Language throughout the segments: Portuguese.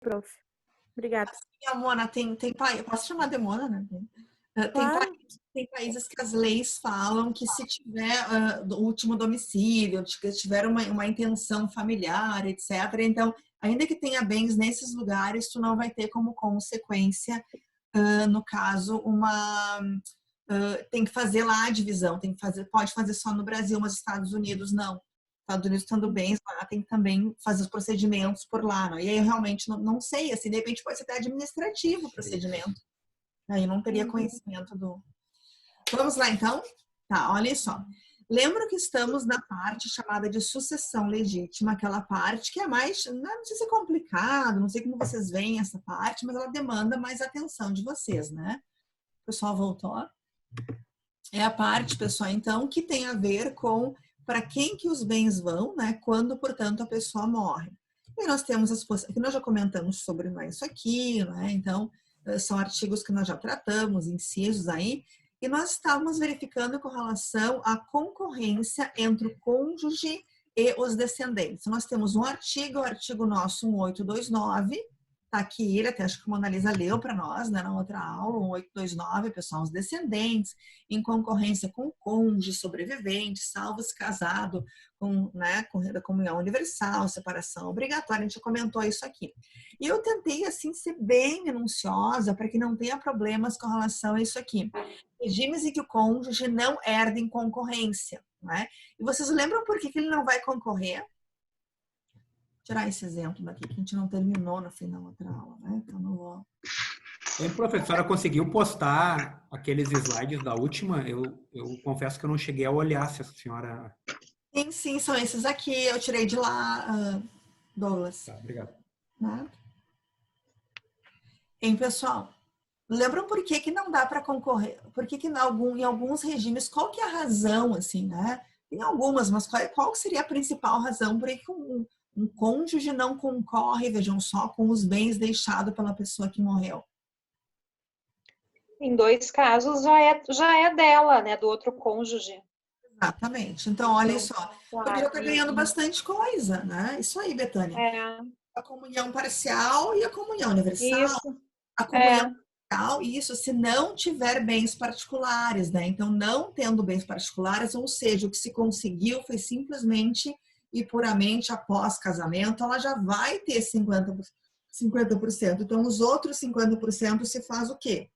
prof. Obrigada. E a Mona, posso chamar de Mona, né? Claro. Tem países que as leis falam que se tiver o último domicílio, que tiver uma intenção familiar, etc. Então, ainda que tenha bens nesses lugares, tu não vai ter como consequência, no caso, tem que fazer lá a divisão, pode fazer só no Brasil, mas Estados Unidos não. Estados Unidos tendo bens lá, tem que também fazer os procedimentos por lá. Né? E aí eu realmente não sei, assim, de repente pode ser até administrativo o procedimento. Aí não teria conhecimento do... Vamos lá, então? Tá, olha só. Lembra que estamos na parte chamada de sucessão legítima, aquela parte que é mais, não sei se é complicado, não sei como vocês veem essa parte, mas ela demanda mais atenção de vocês, né? O pessoal voltou. É a parte, pessoal, então, que tem a ver com para quem que os bens vão, né? Quando, portanto, a pessoa morre. E nós temos as possibilidades, que nós já comentamos sobre isso aqui, né? Então, são artigos que nós já tratamos, incisos aí, e nós estávamos verificando com relação à concorrência entre o cônjuge e os descendentes. Nós temos um artigo, o artigo nosso 1829, tá aqui, ele até acho que a Mona Lisa leu para nós, né, na outra aula, 1829, pessoal, os descendentes, em concorrência com o cônjuge sobrevivente, salvo se casado com, né, com da comunhão universal, separação obrigatória, a gente já comentou isso aqui. E eu tentei, assim, ser bem minuciosa para que não tenha problemas com relação a isso aqui. Regimes em que o cônjuge não herda em concorrência, né? E vocês lembram por que ele não vai concorrer? Tirar esse exemplo daqui, que a gente não terminou no fim da outra aula, né? Então não vou... A professora conseguiu postar aqueles slides da última? Eu confesso que eu não cheguei a olhar, se a senhora... Sim, são esses aqui. Eu tirei de lá, Douglas. Tá, obrigado. Né? Hein, pessoal? Lembram por que não dá para concorrer? Por que em alguns regimes, qual que é a razão, assim, né? Tem algumas, mas qual seria a principal razão por que um cônjuge não concorre, vejam só, com os bens deixados pela pessoa que morreu? Em 2 casos já é dela, né, do outro cônjuge. Exatamente. Então, olha só, Claro. porque já está ganhando bastante coisa, né? Isso aí, Betânia. A comunhão parcial e a comunhão universal. Isso. A comunhão parcial, isso se não tiver bens particulares, né? Então, não tendo bens particulares, ou seja, o que se conseguiu foi simplesmente e puramente após casamento, ela já vai ter 50%. Então, os outros 50% se faz o quê?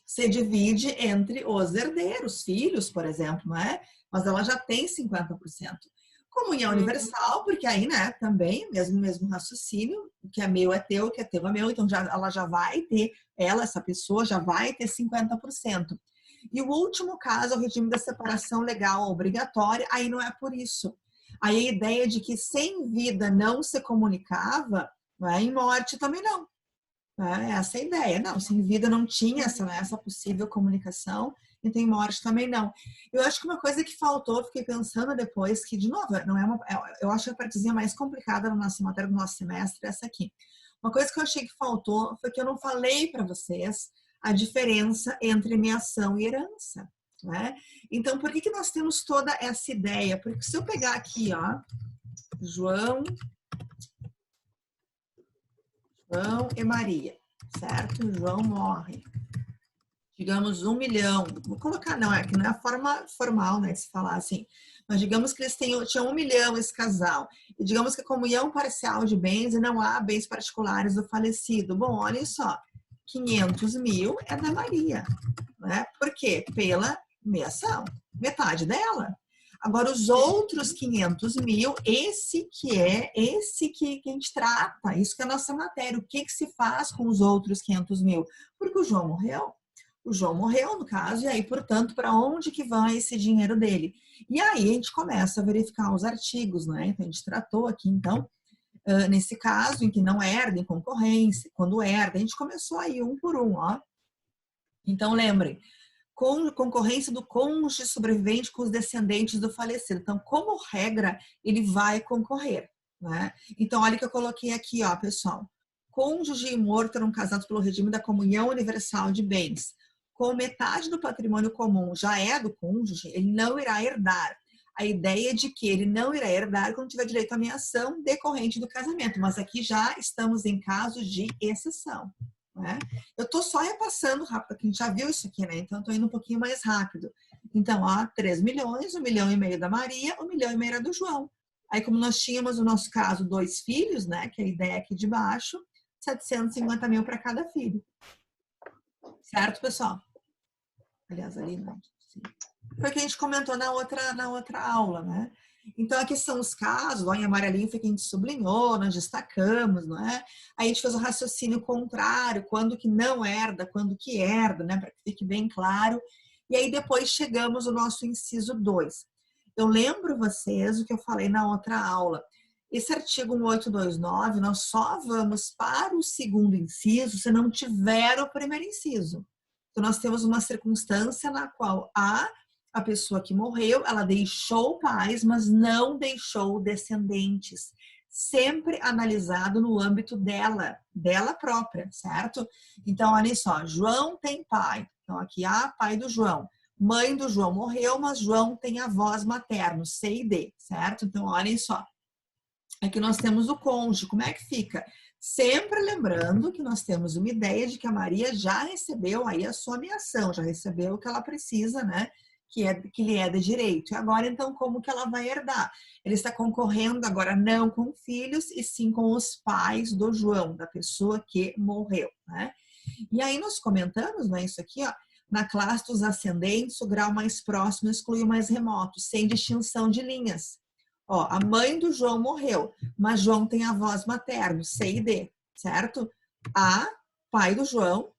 Se divide entre os herdeiros, filhos, por exemplo, não é? Mas ela já tem 50%. Comunhão universal, porque aí, né, também, mesmo raciocínio, o que é meu é teu, o que é teu é meu, então ela já vai ter, essa pessoa já vai ter 50%. E o último caso é o regime da separação legal obrigatória, aí não é por isso. Aí a ideia de que sem vida não se comunicava, né, em morte também não. Essa é a ideia. Não, sem vida não tinha essa possível comunicação, então em morte também não. Eu acho que uma coisa que faltou, fiquei pensando depois, que de novo, não é eu acho que a partezinha mais complicada na nossa matéria do nosso semestre é essa aqui. Uma coisa que eu achei que faltou foi que eu não falei para vocês a diferença entre meação e herança. Né? Então, por que nós temos toda essa ideia? Porque se eu pegar aqui, ó, João e Maria, certo? João morre. Digamos 1 milhão. Vou colocar, não, que não é a forma formal, né, de se falar assim. Mas digamos que eles tinham 1 milhão esse casal. E digamos que a comunhão parcial de bens e não há bens particulares do falecido. Bom, olha só. 500 mil é da Maria. Né? Por quê? Pela meação. Metade dela. Agora, os outros 500 mil, esse que a gente trata, isso que é a nossa matéria. O que se faz com os outros 500 mil? Porque o João morreu. O João morreu, no caso, e aí, portanto, para onde que vai esse dinheiro dele? E aí a gente começa a verificar os artigos, né? Então, a gente tratou aqui, então, nesse caso, em que não herda em concorrência, quando herda, a gente começou aí um por um, ó. Então, lembrem, concorrência do cônjuge sobrevivente com os descendentes do falecido. Então, como regra, ele vai concorrer, né? Então, olha o que eu coloquei aqui, ó, pessoal. Cônjuge e morto eram casados pelo regime da comunhão universal de bens. Com metade do patrimônio comum já é do cônjuge, ele não irá herdar. a ideia de que ele não irá herdar quando tiver direito à meação decorrente do casamento. Mas aqui já estamos em casos de exceção. Né? Eu estou só repassando rápido, porque a gente já viu isso aqui, né? Então, estou indo um pouquinho mais rápido. Então, ó, 3 milhões, 1,5 milhão da Maria, 1,5 milhão era do João. Aí, como nós tínhamos, no nosso caso, 2 filhos, né? Que é a ideia aqui de baixo, 750 mil para cada filho. Certo, pessoal? Aliás, ali não. Foi o que a gente comentou na outra aula, né? Então, aqui são os casos, ó, em amarelinho foi que a gente sublinhou, nós destacamos, não é? Aí a gente fez o raciocínio contrário, quando que não herda, quando que herda, né? Para que fique bem claro. E aí depois chegamos ao nosso inciso 2. Eu lembro vocês o que eu falei na outra aula. Esse artigo 1829, nós só vamos para o segundo inciso se não tiver o primeiro inciso. Então, nós temos uma circunstância na qual a pessoa que morreu, ela deixou pais, mas não deixou descendentes. Sempre analisado no âmbito dela própria, certo? Então, olha só, João tem pai. Então, aqui, pai do João. Mãe do João morreu, mas João tem avós maternos, C e D, certo? Então, olhem só. Aqui nós temos o cônjuge. Como é que fica? Sempre lembrando que nós temos uma ideia de que a Maria já recebeu aí a sua meação, já recebeu o que ela precisa, né? Que lhe é de direito. E agora, então, como que ela vai herdar? Ele está concorrendo agora não com filhos, e sim com os pais do João, da pessoa que morreu, né? E aí nós comentamos, né, isso aqui, ó, na classe dos ascendentes, o grau mais próximo exclui o mais remoto, sem distinção de linhas. Ó, a mãe do João morreu, mas João tem avós maternos, C e D, certo? Pai do João.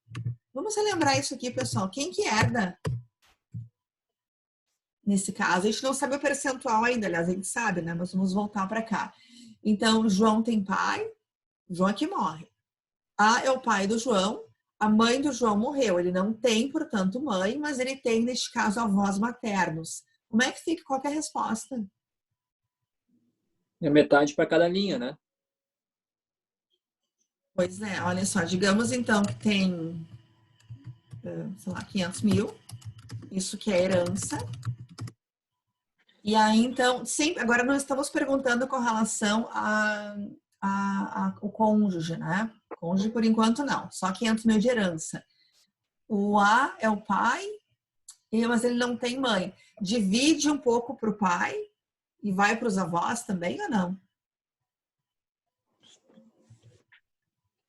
Vamos relembrar isso aqui, pessoal. Quem que herda? Nesse caso, a gente não sabe o percentual ainda, aliás, a gente sabe, né? Mas vamos voltar para cá. Então, João tem pai, João é que morre. É o pai do João, a mãe do João morreu. Ele não tem, portanto, mãe, mas ele tem, neste caso, avós maternos. Como é que fica? Qual que é a resposta? É metade para cada linha, né? Pois é, olha só, digamos então que tem, sei lá, 500 mil, isso que é herança. E aí, então, sempre, agora nós estamos perguntando com relação ao cônjuge, né? Cônjuge, por enquanto, não, só 500 mil de herança. O A é o pai, mas ele não tem mãe. Divide um pouco para o pai e vai para os avós também ou não?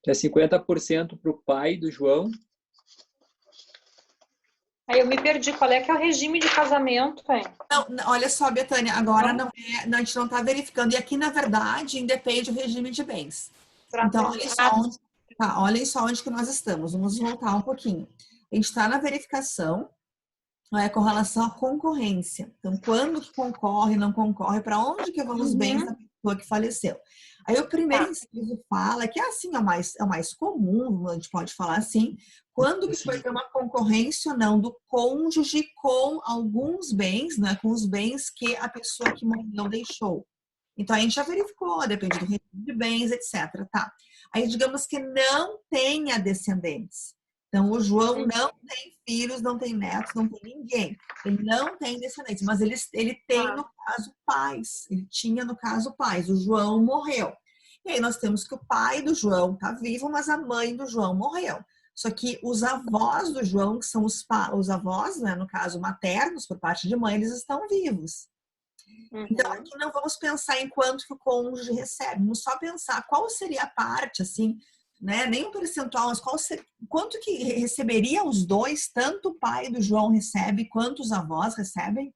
É 50% para o pai do João. Aí eu me perdi. Qual é que é o regime de casamento, hein? Não, olha só, Betânia, agora não a gente não está verificando. E aqui, na verdade, independe do regime de bens. Então, olhem só onde que nós estamos. Vamos voltar um pouquinho. A gente está na verificação, com relação à concorrência. Então, quando que concorre, não concorre, para onde que vão os bens da pessoa que faleceu. Aí o primeiro inciso fala que assim é o mais comum, a gente pode falar assim, quando que foi ter uma concorrência ou não do cônjuge com alguns bens, né, com os bens que a pessoa que morreu deixou. Então a gente já verificou, depende do regime de bens, etc. Tá. Aí digamos que não tenha descendentes. Então o João não tem filhos, não tem netos, não tem ninguém. Ele não tem descendentes, mas ele tem, no caso, pais. Ele tinha, no caso, pais. O João morreu. E aí nós temos que o pai do João está vivo, mas a mãe do João morreu. Só que os avós do João, que são os avós, né, no caso, maternos, por parte de mãe, eles estão vivos. Então, aqui não vamos pensar em quanto que o cônjuge recebe. Vamos só pensar qual seria a parte, assim, né? Nem um percentual, mas quanto que receberia os dois, tanto o pai do João recebe, quanto os avós recebem?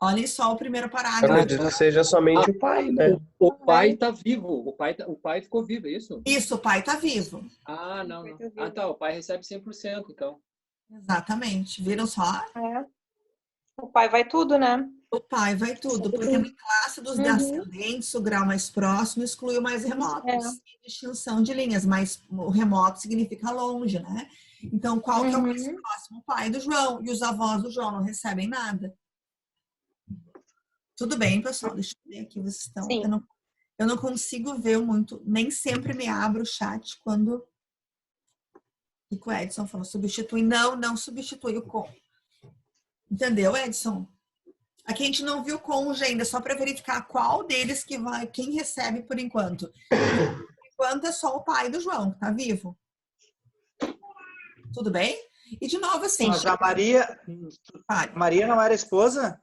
Olhem só o primeiro parágrafo. Acredito que seja somente o pai, né? O pai está vivo. O pai ficou vivo, é isso? Isso, o pai está vivo. Não. Tá. O pai recebe 100%, então. Exatamente. Viram só? O pai vai tudo, né? O pai vai tudo, porque na classe dos descendentes, o grau mais próximo exclui o mais remoto, sem distinção de linhas, mas o remoto significa longe, né? Então, qual que é o mais próximo? O pai do João, e os avós do João não recebem nada. Tudo bem, pessoal? Deixa eu ver aqui, vocês estão... Eu não consigo ver muito, nem sempre me abro o chat quando o Edson falou substitui. Não substitui o com. Entendeu, Edson? Aqui a gente não viu cônjuge ainda, só para verificar qual deles que vai, quem recebe por enquanto. Por enquanto é só o pai do João, que tá vivo. Tudo bem? E de novo assim, Mas a pai. Maria não era esposa?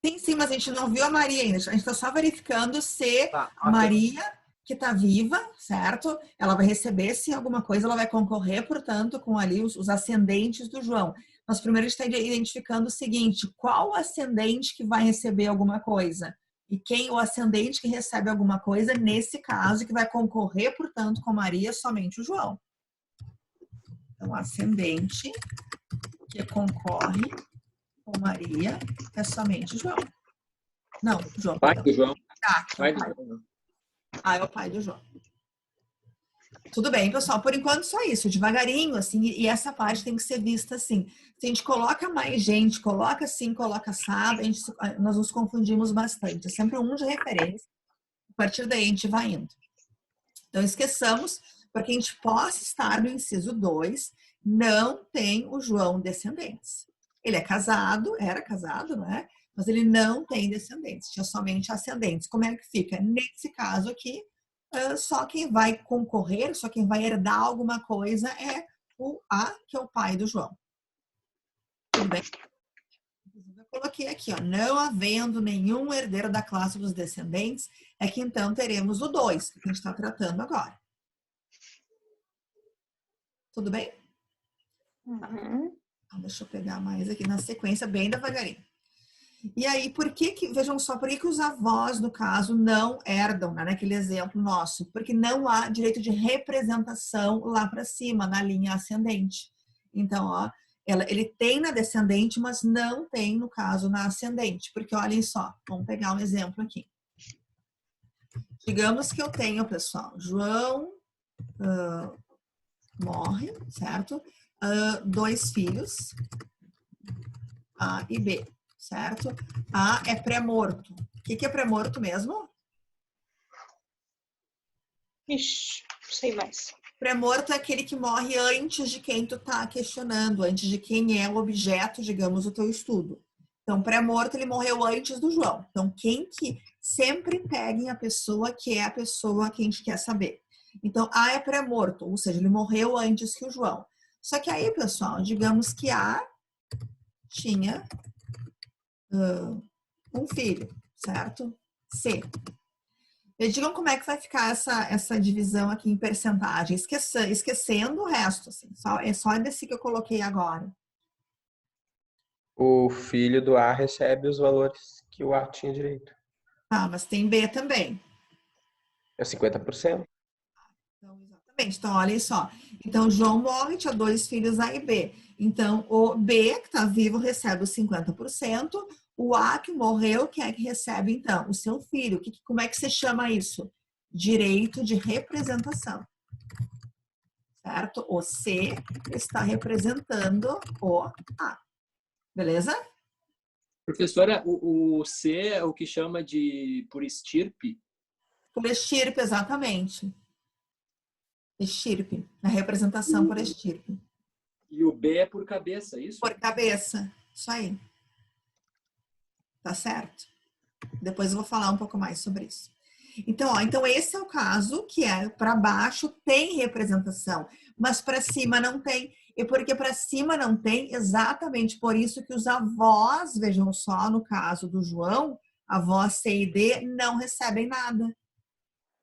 Sim, mas a gente não viu a Maria ainda. A gente está só verificando se Tá, a Maria, que está viva, certo? Ela vai receber, se alguma coisa, ela vai concorrer, portanto, com ali os ascendentes do João. Mas primeiro a gente está identificando o seguinte: qual ascendente que vai receber alguma coisa? E quem o ascendente que recebe alguma coisa, nesse caso, que vai concorrer, portanto, com Maria, somente o João. Então, ascendente que concorre com Maria é somente João. Não, João. Pai do João. Pai do João. É o pai do João. Tudo bem, pessoal. Por enquanto, só isso. Devagarinho, assim. E essa parte tem que ser vista assim. Se a gente coloca mais gente, coloca assim, coloca assado, nós nos confundimos bastante. É sempre um de referência. A partir daí, a gente vai indo. Então, esqueçamos, para que a gente possa estar no inciso 2, não tem o João descendentes. Ele é casado, era casado, não é? Mas ele não tem descendentes, tinha somente ascendentes. Como é que fica? Nesse caso aqui, só quem vai concorrer, só quem vai herdar alguma coisa é o A, que é o pai do João. Tudo bem? Eu coloquei aqui, ó, não havendo nenhum herdeiro da classe dos descendentes, é que então teremos o 2, que a gente está tratando agora. Tudo bem? Uhum. Então, deixa eu pegar mais aqui na sequência, bem devagarinho. E aí, vejam só, por que os avós, no caso, não herdam, né, naquele exemplo nosso? Porque não há direito de representação lá para cima, na linha ascendente. Então, ó, ele tem na descendente, mas não tem, no caso, na ascendente. Porque, olhem só, vamos pegar um exemplo aqui. Digamos que eu tenho, pessoal, João morre, certo? 2 filhos, A e B, certo? A é pré-morto. O que é pré-morto mesmo? Ixi, não sei mais. Pré-morto é aquele que morre antes de quem tu tá questionando, antes de quem é o objeto, digamos, do teu estudo. Então, pré-morto, ele morreu antes do João. Então, quem que sempre peguem a pessoa que é a pessoa que a gente quer saber. Então, A é pré-morto, ou seja, ele morreu antes que o João. Só que aí, pessoal, digamos que A tinha um filho, certo? C. Me digam como é que vai ficar essa divisão aqui em percentagem, esquecendo o resto, assim. É só desse que eu coloquei agora. O filho do A recebe os valores que o A tinha direito. Tá, mas tem B também. É 50%. Então, exatamente. Então, olha só. Então, João morre, tinha 2 filhos A e B. Então, o B, que está vivo, recebe os 50%. O A, que morreu, quem é que recebe, então? O seu filho. Como é que você chama isso? Direito de representação. Certo? O C está representando o A. Beleza? Professora, o C é o que chama de por estirpe? Por estirpe, exatamente. Estirpe. A representação por estirpe. E o B é por cabeça, isso? Por cabeça. Isso aí. Tá certo? Depois eu vou falar um pouco mais sobre isso. Então esse é o caso que é para baixo tem representação, mas para cima não tem. E porque para cima não tem, exatamente por isso que os avós, vejam só, no caso do João, avós C e D não recebem nada.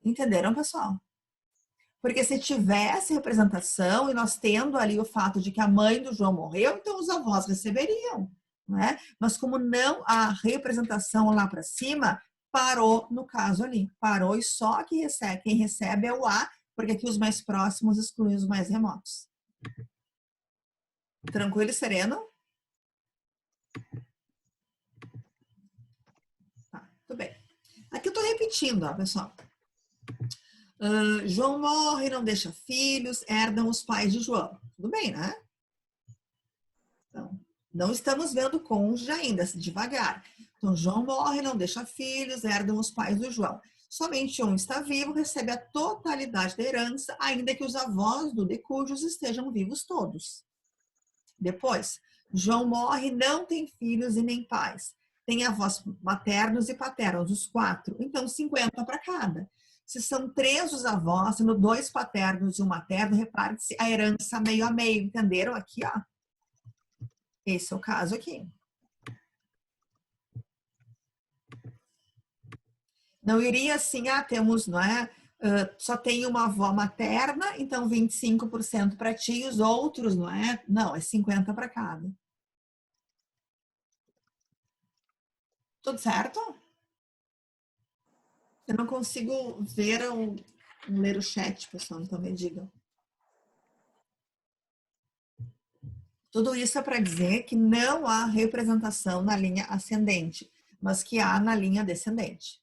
Entenderam, pessoal? Porque se tivesse representação e nós tendo ali o fato de que a mãe do João morreu, então os avós receberiam, não é? Mas como não há representação lá para cima, parou no caso ali. Parou e só quem recebe é o A, porque aqui os mais próximos excluem os mais remotos. Tranquilo e sereno? Tá, tudo bem. Aqui eu tô repetindo, ó, pessoal. João morre, não deixa filhos, herdam os pais de João. Tudo bem, né? Então, não estamos vendo cônjuge ainda, devagar. Então, João morre, não deixa filhos, herdam os pais do João. Somente um está vivo, recebe a totalidade da herança, ainda que os avós do decújos estejam vivos todos. Depois, João morre, não tem filhos e nem pais. tem avós maternos e paternos, os 4. Então, 50 para cada. Se são 3 os avós, sendo 2 paternos e um materno, reparte-se a herança meio a meio. Entenderam aqui, ó? Esse é o caso aqui. Não iria assim, temos, não é? Só tem uma avó materna, então 25% para ti e os outros, não é? Não, é 50 para cada. Tudo certo? Eu não consigo ver ler o chat, pessoal, então me digam. Tudo isso é para dizer que não há representação na linha ascendente, mas que há na linha descendente.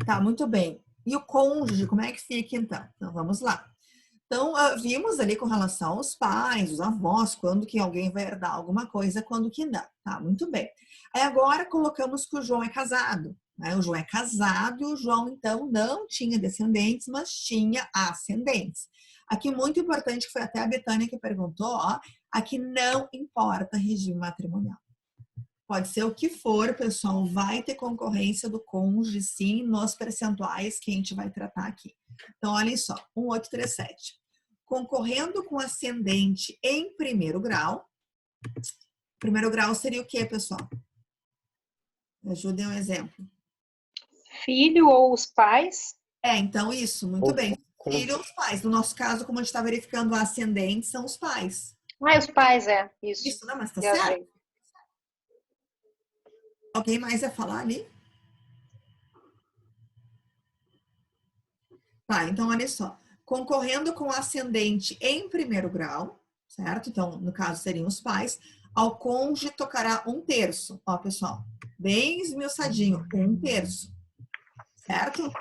Tá, muito bem. E o cônjuge, como é que fica então? Então, vamos lá. Então, vimos ali com relação aos pais, os avós, quando que alguém vai herdar alguma coisa, quando que não. Tá, muito bem. Aí agora colocamos que o João é casado. Né? O João é casado e o João, então, não tinha descendentes, mas tinha ascendentes. Aqui, muito importante, que foi até a Betânia que perguntou, ó, aqui não importa regime matrimonial. Pode ser o que for, pessoal, vai ter concorrência do cônjuge, sim, nos percentuais que a gente vai tratar aqui. Então, olhem só, 1837. Concorrendo com ascendente em primeiro grau. Primeiro grau seria o quê, pessoal? Me ajudem um exemplo. Filho ou os pais? Então isso, muito bem. Filho ou os pais. No nosso caso, como a gente está verificando o ascendente, são os pais. Os pais, isso. Isso, não, mas tá Viajei. certo. Alguém mais ia falar ali? Tá, então olha só. Concorrendo com ascendente em primeiro grau, certo? Então, no caso, seriam os pais. Ao cônjuge tocará 1/3. Ó, pessoal, bem esmiuçadinho, 1/3. Certo?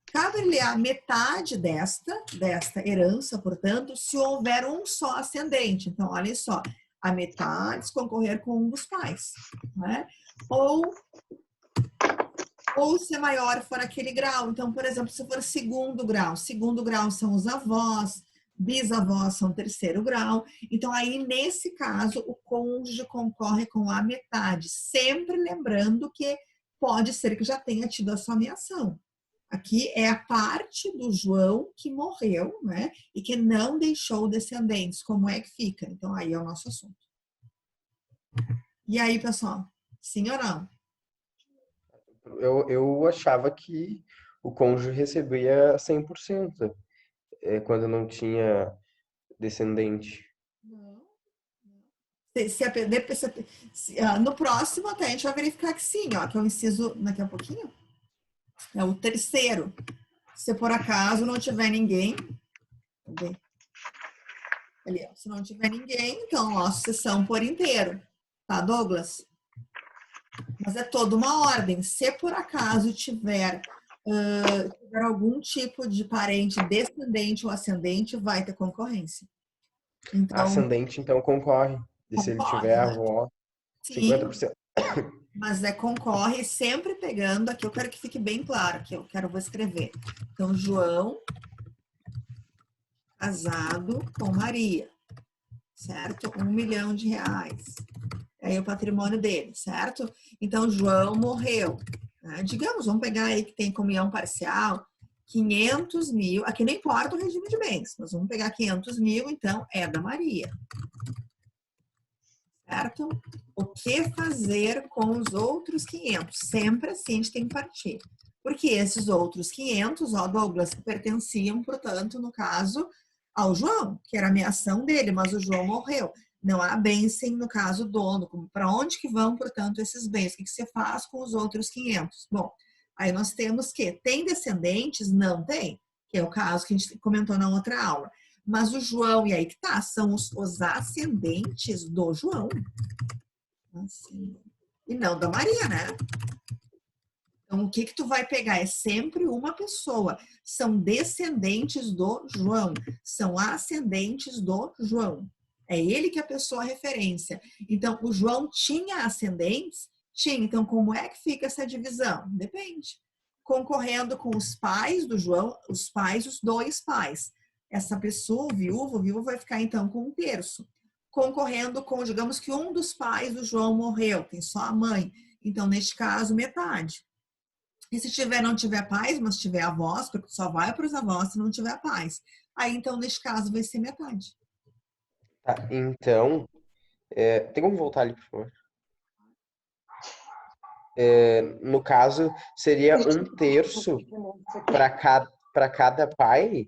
Cabe-lhe a metade desta herança, portanto, se houver um só ascendente. Então, olha só, a metade se concorrer com um dos pais, né? Ou se maior for aquele grau. Então, por exemplo, se for segundo grau são os avós, bisavós são terceiro grau. Então, aí, nesse caso, o cônjuge concorre com a metade, sempre lembrando que pode ser que já tenha tido a sua ameação. Aqui é a parte do João que morreu, né? E que não deixou descendentes. Como é que fica? Então, aí é o nosso assunto. E aí, pessoal? Sim ou não? Eu achava que o cônjuge recebia 100% quando não tinha descendente. Não. No próximo, até a gente vai verificar que sim, ó, que eu inciso daqui a pouquinho. É o terceiro. Se por acaso não tiver ninguém, ali, ó, se não tiver ninguém, então, ó, sucessão por inteiro. Tá, Douglas? Mas é toda uma ordem. Se por acaso tiver algum tipo de parente descendente ou ascendente, vai ter concorrência. Então, Ascendente, então, concorre. E se ele tiver avó, sim, 50%. mas concorre sempre pegando, aqui eu quero que fique bem claro, que vou escrever. Então, João casado com Maria, certo? R$1 milhão. Aí o patrimônio dele, certo? Então, João morreu. Né? Digamos, vamos pegar aí que tem comunhão parcial, 500 mil, aqui não importa o regime de bens, nós vamos pegar 500 mil, então é da Maria. Certo? O que fazer com os outros 500? Sempre assim a gente tem que partir. Porque esses outros 500, ó, Douglas, pertenciam, portanto, no caso, ao João, que era a ameação dele, mas o João morreu. Não há bênção, no caso, dono. Para onde que vão, portanto, esses bens? O que você faz com os outros 500? Bom, aí nós temos que, tem descendentes? Não tem, que é o caso que a gente comentou na outra aula. Mas o João, e aí que tá, são os ascendentes do João. Assim, e não da Maria, né? Então, o que tu vai pegar? É sempre uma pessoa. São descendentes do João. São ascendentes do João. É ele que é a pessoa referência. Então, o João tinha ascendentes? Tinha. Então, como é que fica essa divisão? Depende. Concorrendo com os pais do João, os 2 pais. Essa pessoa, o viúvo vai ficar, então, com 1/3. concorrendo com, digamos que um dos pais do João morreu, tem só a mãe. Então, neste caso, metade. E se não tiver pais, mas tiver avós, porque só vai para os avós se não tiver pais. Aí, então, neste caso, vai ser metade. Tá, então, tem como voltar ali, por favor? No caso, seria 1/3 para cada pai?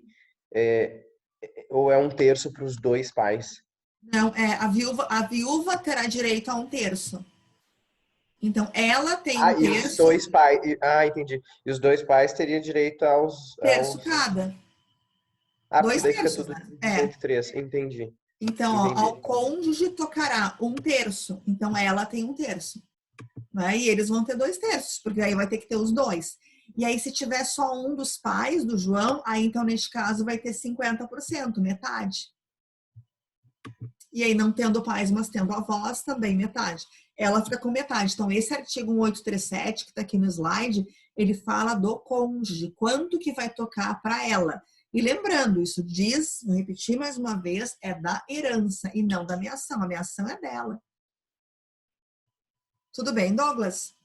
Ou é 1/3 para os dois pais? Não, a viúva terá direito a 1/3. Então, ela tem Ah, um e os terço, dois pais. Entendi. E os dois pais teriam direito terço cada. Porque 2 daí fica terços, tudo né? entre 3. Entendi. Então, ó, Entendi. ao cônjuge tocará 1/3. Então, ela tem 1/3. Né? E eles vão ter 2/3, porque aí vai ter que ter os dois. E aí, se tiver só um dos pais do João, aí então, neste caso, vai ter 50%, metade. E aí, não tendo pais, mas tendo avós, também metade. Ela fica com metade. Então, esse artigo 1837, que está aqui no slide, ele fala do cônjuge, quanto que vai tocar para ela. E lembrando, isso diz, vou repetir mais uma vez, é da herança e não da ameação. A ameação é dela. Tudo bem, Douglas?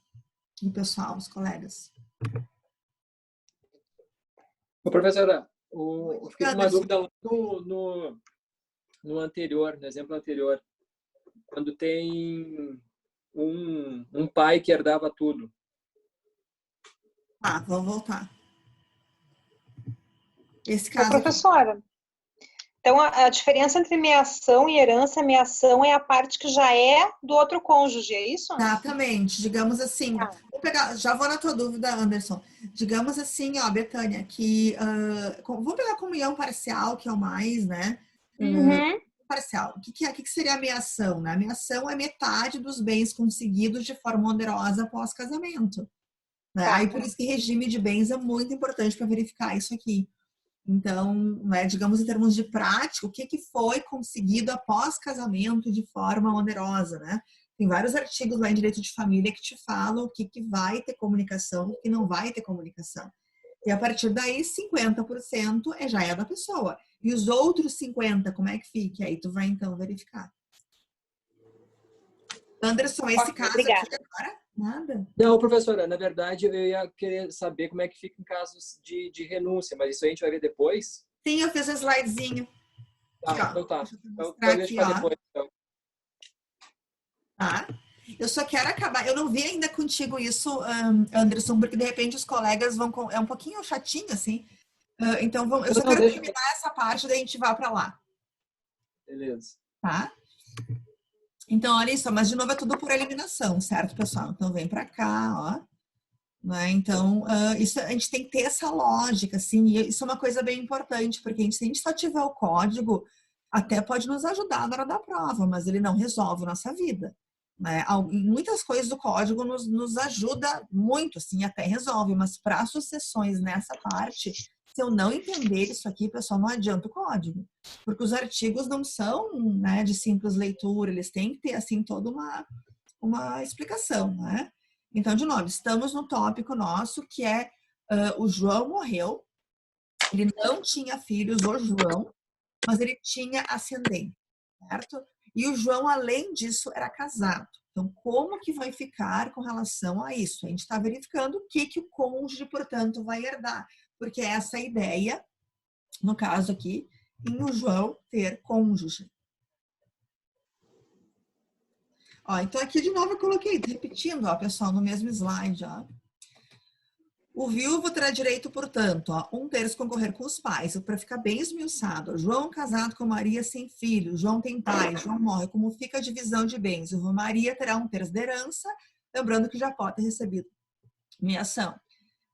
E o pessoal, os colegas? Ô, professora, eu fiquei com uma Anderson. dúvida lá no anterior, no exemplo anterior. Quando tem um pai que herdava tudo. Tá, vamos voltar. Esse Ô, caso aqui. professora, então a diferença entre meação e herança, meação é a parte que já é do outro cônjuge, é isso? Exatamente. Digamos assim, Tá. vou pegar, já vou na tua dúvida, Anderson. Digamos assim, ó, Betânia, que vou pegar a comunhão parcial, que é o mais, né? Uhum. Parcial. O que seria a meação? Né? A meação é metade dos bens conseguidos de forma onerosa após casamento. Né? Tá. Aí por isso que regime de bens é muito importante para verificar isso aqui. Então, né, digamos em termos de prática, o que foi conseguido após casamento de forma onerosa, né? Tem vários artigos lá em direito de família que te falam o que vai ter comunicação e o que não vai ter comunicação. E a partir daí, 50% já é da pessoa. E os outros 50%, como é que fica? Aí tu vai então verificar. Anderson, esse caso Obrigada. aqui agora, nada. Não, professora, na verdade eu ia querer saber como é que fica em casos de renúncia, mas isso a gente vai ver depois? Sim, eu fiz um slidezinho. Aqui, ó. Então tá. Deixa eu Então mostrar deixa aqui, para ó. depois. Então. Tá? Eu só quero acabar. Eu não vi ainda contigo isso, Anderson, porque de repente os colegas vão. É um pouquinho chatinho, assim. Então, eu só Não, quero deixa. terminar essa parte, daí a gente vai para lá. Beleza. Tá? Então, olha isso, mas de novo é tudo por eliminação, certo, pessoal? Então, vem para cá, ó. Né? Então, isso, a gente tem que ter essa lógica, assim, e isso é uma coisa bem importante, porque se a gente só tiver o código, até pode nos ajudar na hora da prova, mas ele não resolve a nossa vida. Né? Muitas coisas do código nos ajuda muito, assim, até resolve, mas para sucessões nessa parte, se eu não entender isso aqui, pessoal, não adianta o código. Porque os artigos não são, né, de simples leitura, eles têm que ter, assim, toda uma explicação, né? Então, de novo, estamos no tópico nosso, que é o João morreu, ele não tinha filhos, o João, mas ele tinha ascendente, certo? E o João, além disso, era casado. Então, como que vai ficar com relação a isso? A gente está verificando o que o cônjuge, portanto, vai herdar. Porque é essa ideia, no caso aqui, em o João ter cônjuge. Ó, então, aqui de novo eu coloquei, repetindo, ó, pessoal, no mesmo slide, ó. O viúvo terá direito, portanto, a 1/3 concorrer com os pais, para ficar bem esmiuçado. João casado com Maria sem filho, João tem pai, João morre. Como fica a divisão de bens? Maria terá 1/3 da herança, lembrando que já pode ter recebido meação.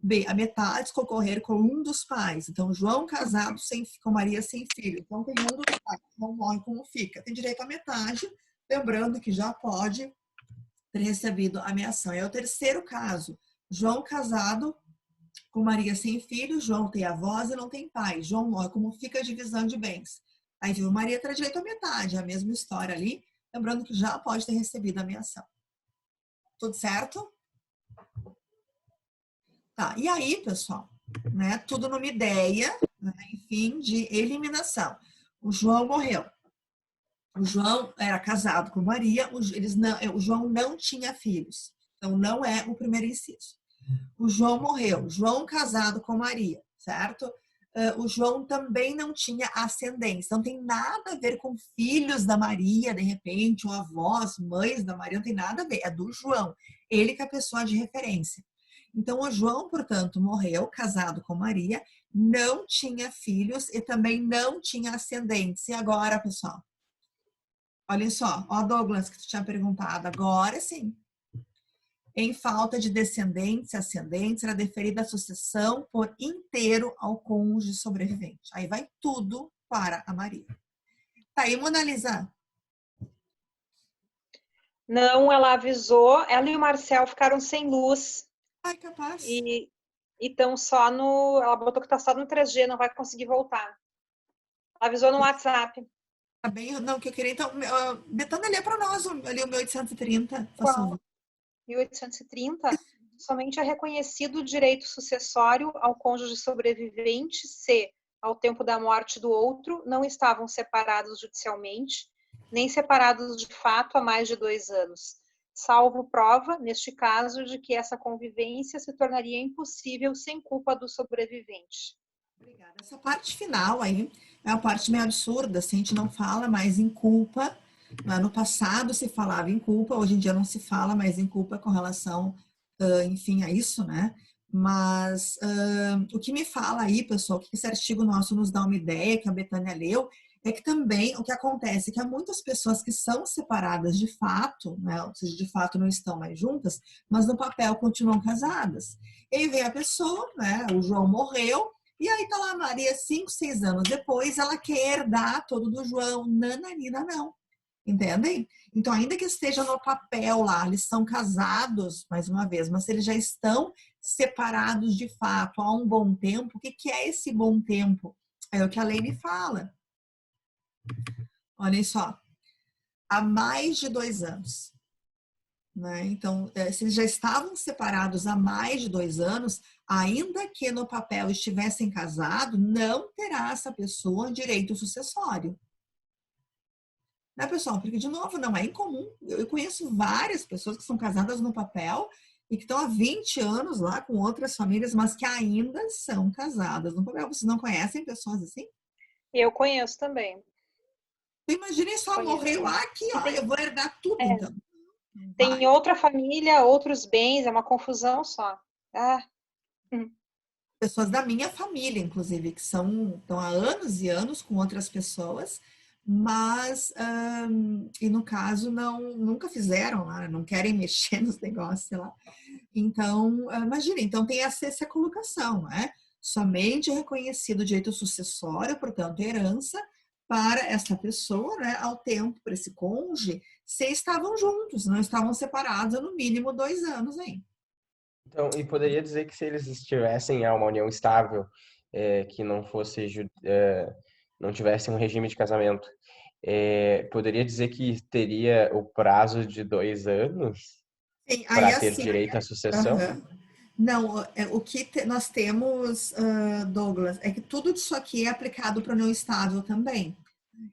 B, a metade concorrer com um dos pais. Então, João casado com Maria sem filho. Então, tem um dos pais, João morre, como fica? Tem direito à metade, lembrando que já pode ter recebido a meação. É o terceiro caso. João casado com Maria sem filho, João tem avós e não tem pai. João morre, como fica a divisão de bens? Aí, viu, Maria terá direito à metade, a mesma história ali, lembrando que já pode ter recebido a meação. Tudo certo? Tá, e aí, pessoal, né, tudo numa ideia, né, enfim, de eliminação. O João morreu. O João era casado com Maria, o João não tinha filhos. Então, não é o primeiro inciso. O João morreu, João casado com Maria, certo? O João também não tinha ascendência, não tem nada a ver com filhos da Maria, de repente, ou avós, mães da Maria, não tem nada a ver, é do João, ele que é a pessoa de referência. Então, o João, portanto, morreu, casado com Maria, não tinha filhos e também não tinha ascendentes. E agora, pessoal? Olhem só, ó Douglas, que tu tinha perguntado, agora sim. Em falta de descendentes e ascendentes, era deferida a sucessão por inteiro ao cônjuge sobrevivente. Aí vai tudo para a Maria. Tá aí, Mona Lisa? Não, ela avisou, ela e o Marcel ficaram sem luz. Ai, capaz. E estão só no. Ela botou que tá só no 3G, não vai conseguir voltar. Ela avisou no WhatsApp. Tá bem, não, que eu queria. Então, Betânia, lê para nós ali o 1830. Qual? 1830, somente é reconhecido o direito sucessório ao cônjuge sobrevivente se, ao tempo da morte do outro, não estavam separados judicialmente, nem separados de fato há mais de 2 anos, salvo prova, neste caso, de que essa convivência se tornaria impossível sem culpa do sobrevivente. Obrigada. Essa parte final aí é uma parte meio absurda, assim, a gente não fala mais em culpa. No passado se falava em culpa, hoje em dia não se fala mais em culpa com relação, enfim, a isso, né? Mas o que me fala aí, pessoal, que esse artigo nosso nos dá uma ideia, que a Betânia leu, é que também o que acontece é que há muitas pessoas que são separadas de fato, né? Ou seja, de fato não estão mais juntas, mas no papel continuam casadas. E aí vem a pessoa, né? O João morreu, e aí tá lá a Maria 5, 6 anos depois, ela quer herdar todo do João. Nananina, não. Entendem? Então, ainda que esteja no papel lá, eles são casados, mais uma vez, mas se eles já estão separados de fato há um bom tempo, o que é esse bom tempo? É o que a lei me fala. Olhem só, há mais de 2 anos. Né? Então, se eles já estavam separados há mais de 2 anos, ainda que no papel estivessem casados, não terá essa pessoa direito sucessório. Né, pessoal? Porque, de novo, não é incomum. Eu conheço várias pessoas que são casadas no papel e que estão há 20 anos lá com outras famílias, mas que ainda são casadas no papel. Vocês não conhecem pessoas assim? Eu conheço também. Imaginem só, morreu aqui, ó, eu vou herdar tudo, então. Tem outra família, outros bens, é uma confusão só. Pessoas da minha família, inclusive, que estão há anos e anos com outras pessoas, mas, e no caso, nunca fizeram, né? Não querem mexer nos negócios, sei lá. Então, imagina, então tem essa colocação, né? Somente reconhecido o direito sucessório, portanto, herança, para essa pessoa, né, ao tempo, para esse cônjuge, se estavam juntos, não estavam separados há no mínimo 2 anos, hein? Então, e poderia dizer que se eles estivessem em uma união estável, que não fosse, não tivesse um regime de casamento, poderia dizer que teria o prazo de 2 anos para ter assim, direito à sucessão? Não, o que nós temos, Douglas, é que tudo isso aqui é aplicado para união estável também.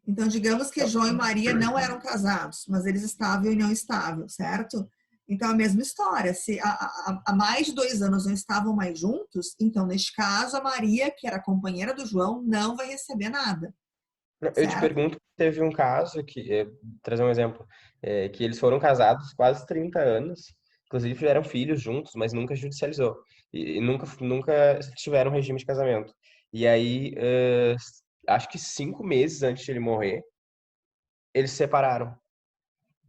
Então, digamos que João e Maria não eram casados, mas eles estavam em união estável, certo? Então, a mesma história. Se há mais de 2 anos não estavam mais juntos, então, neste caso, a Maria, que era companheira do João, não vai receber nada. Eu te pergunto, teve um caso, trazer um exemplo, que eles foram casados quase 30 anos, inclusive tiveram filhos juntos, mas nunca judicializou. E nunca tiveram regime de casamento. E aí, acho que 5 meses antes de ele morrer, eles se separaram.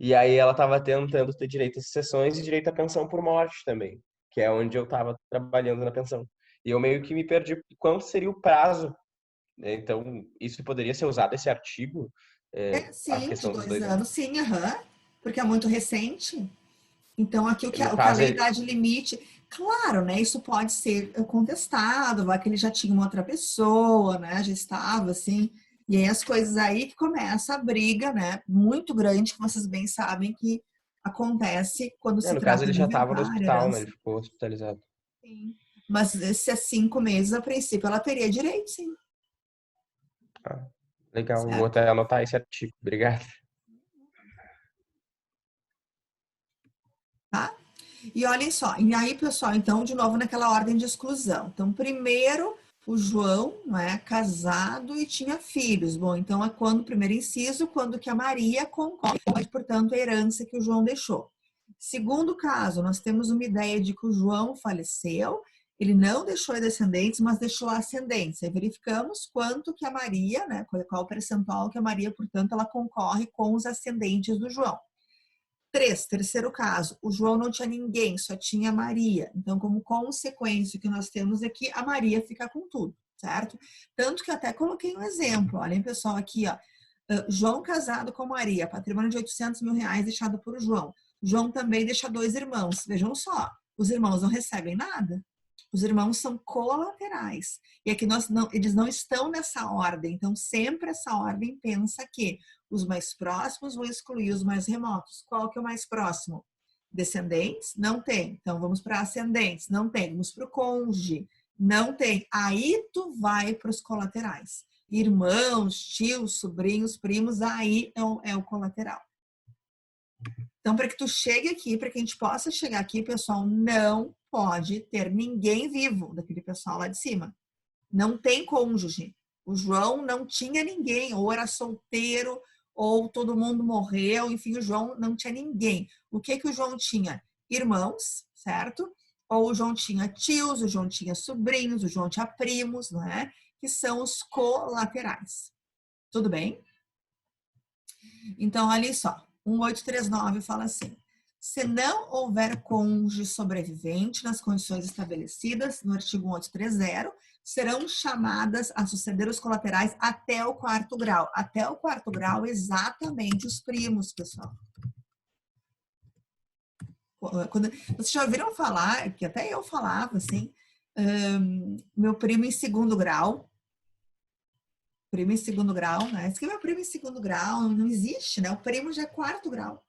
E aí ela estava tentando ter direito às sucessões e direito à pensão por morte também, que é onde eu estava trabalhando na pensão. E eu meio que me perdi quanto seria o prazo. Então, isso poderia ser usado, esse artigo? Sim, de 2 anos, sim, porque é muito recente. Então, aqui o que a lei dá de limite, claro, né? Isso pode ser contestado, vai que ele já tinha uma outra pessoa, né? Já estava assim. E aí as coisas aí que começa a briga, né? Muito grande, que vocês bem sabem que acontece quando se no trata caso, ele de já estava no hospital, herança. né? Ele ficou hospitalizado. Sim. Mas se é 5 meses, a princípio, ela teria direito, sim. Legal, Certo? vou até anotar esse artigo. Obrigado. Tá? E olhem só, e aí, pessoal, então, de novo, naquela ordem de exclusão. Então, primeiro, o João, não é, casado e tinha filhos. Bom, então é quando, primeiro inciso, quando que a Maria concorre, portanto, a herança que o João deixou. Segundo caso, nós temos uma ideia de que o João faleceu, ele não deixou descendentes, mas deixou ascendentes. Aí verificamos quanto que a Maria, né, qual o percentual que a Maria, portanto, ela concorre com os ascendentes do João. Terceiro caso, o João não tinha ninguém, só tinha a Maria. Então, como consequência, o que nós temos aqui, a Maria fica com tudo, certo? Tanto que até coloquei um exemplo. Olhem, pessoal, aqui, ó. João casado com Maria, patrimônio de 800 mil reais deixado por João. João também deixa 2 irmãos. Vejam só, os irmãos não recebem nada. Os irmãos são colaterais. E aqui eles não estão nessa ordem. Então, sempre essa ordem pensa que os mais próximos vão excluir os mais remotos. Qual que é o mais próximo? Descendentes? Não tem. Então, vamos para ascendentes? Não tem. Vamos para o cônjuge? Não tem. Aí tu vai para os colaterais. Irmãos, tios, sobrinhos, primos, aí é o colateral. Então, para que tu chegue aqui, para que a gente possa chegar aqui, pessoal, não pode ter ninguém vivo daquele pessoal lá de cima. Não tem cônjuge. O João não tinha ninguém, ou era solteiro, ou todo mundo morreu, enfim, o João não tinha ninguém. O que o João tinha? Irmãos, certo? Ou o João tinha tios, o João tinha sobrinhos, o João tinha primos, não é? Que são os colaterais. Tudo bem? Então, olha só. 1839 fala assim: se não houver cônjuge sobrevivente nas condições estabelecidas no artigo 1830, serão chamadas a suceder os colaterais até o 4º grau. Até o 4º grau, exatamente os primos, pessoal. Vocês já ouviram falar, que até eu falava assim, meu primo em 2º grau. Primo em 2º grau, né? Esse que é meu primo em 2º grau, não existe, né? O primo já é 4º grau.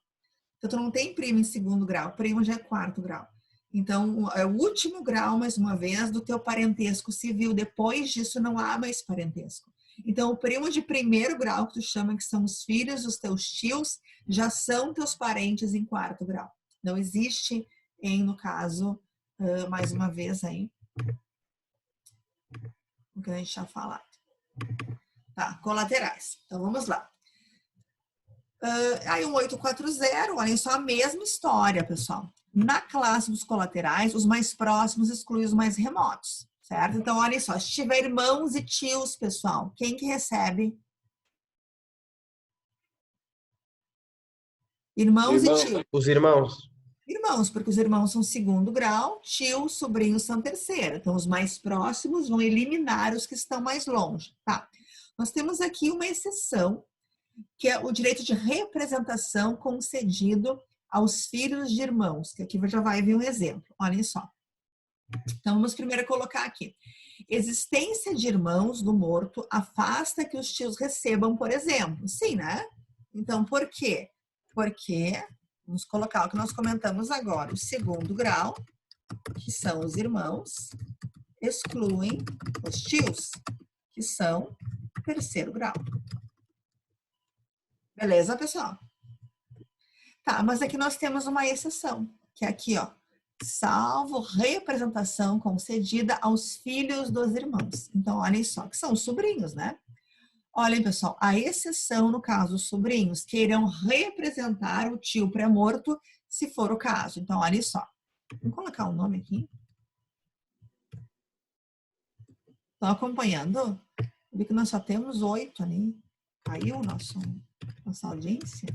Então, tu não tem primo em 2º grau, primo já é 4º grau. Então, é o último grau, mais uma vez, do teu parentesco civil. Depois disso, não há mais parentesco. Então, o primo de 1º grau, que tu chama que são os filhos dos teus tios, já são teus parentes em 4º grau. Não existe no caso, mais uma vez aí, o que a gente já falado. Tá, colaterais. Então, vamos lá. Aí, 1840, olhem só, a mesma história, pessoal. Na classe dos colaterais, os mais próximos excluem os mais remotos, certo? Então, olhem só, se tiver irmãos e tios, pessoal, quem que recebe? Irmãos e tios. Os irmãos. Irmãos, porque os irmãos são 2º grau, tios, sobrinhos são 3º. Então, os mais próximos vão eliminar os que estão mais longe, tá? Nós temos aqui uma exceção, que é o direito de representação concedido aos filhos de irmãos, que aqui já vai vir um exemplo, olhem só. Então, vamos primeiro colocar aqui. Existência de irmãos do morto afasta que os tios recebam, por exemplo. Sim, né? Então, por quê? Porque, vamos colocar o que nós comentamos agora, o 2º grau, que são os irmãos, excluem os tios, que são 3º grau. Beleza, pessoal? Tá, mas aqui nós temos uma exceção, que é aqui, ó. Salvo representação concedida aos filhos dos irmãos. Então, olhem só, que são os sobrinhos, né? Olhem, pessoal, a exceção, no caso, os sobrinhos, que irão representar o tio pré-morto, se for o caso. Então, olhem só. Vamos colocar o nome aqui. Estão acompanhando? Eu vi que nós só temos 8 ali. Caiu nossa audiência.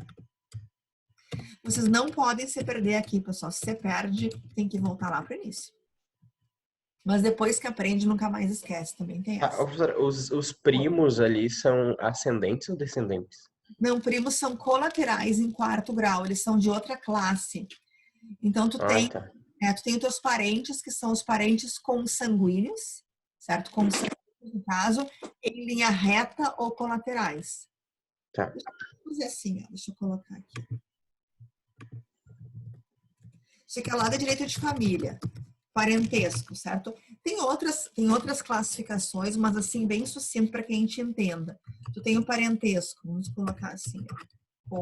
Vocês não podem se perder aqui, pessoal. Se você perde, tem que voltar lá para o início. Mas depois que aprende, nunca mais esquece. Também tem essa. Os primos ali são ascendentes ou descendentes? Não, primos são colaterais em 4º grau. Eles são de outra classe. Então, tu tem os teus parentes, que são os parentes consanguíneos, certo? Consanguíneos, no caso, em linha reta ou colaterais. Tá. Vou fazer assim, ó. Deixa eu colocar aqui. Isso aqui é lá da direito de família. parentesco, certo? Tem outras classificações, mas assim, bem sucinto para que a gente entenda. Tu tem o parentesco, vamos colocar assim, ó,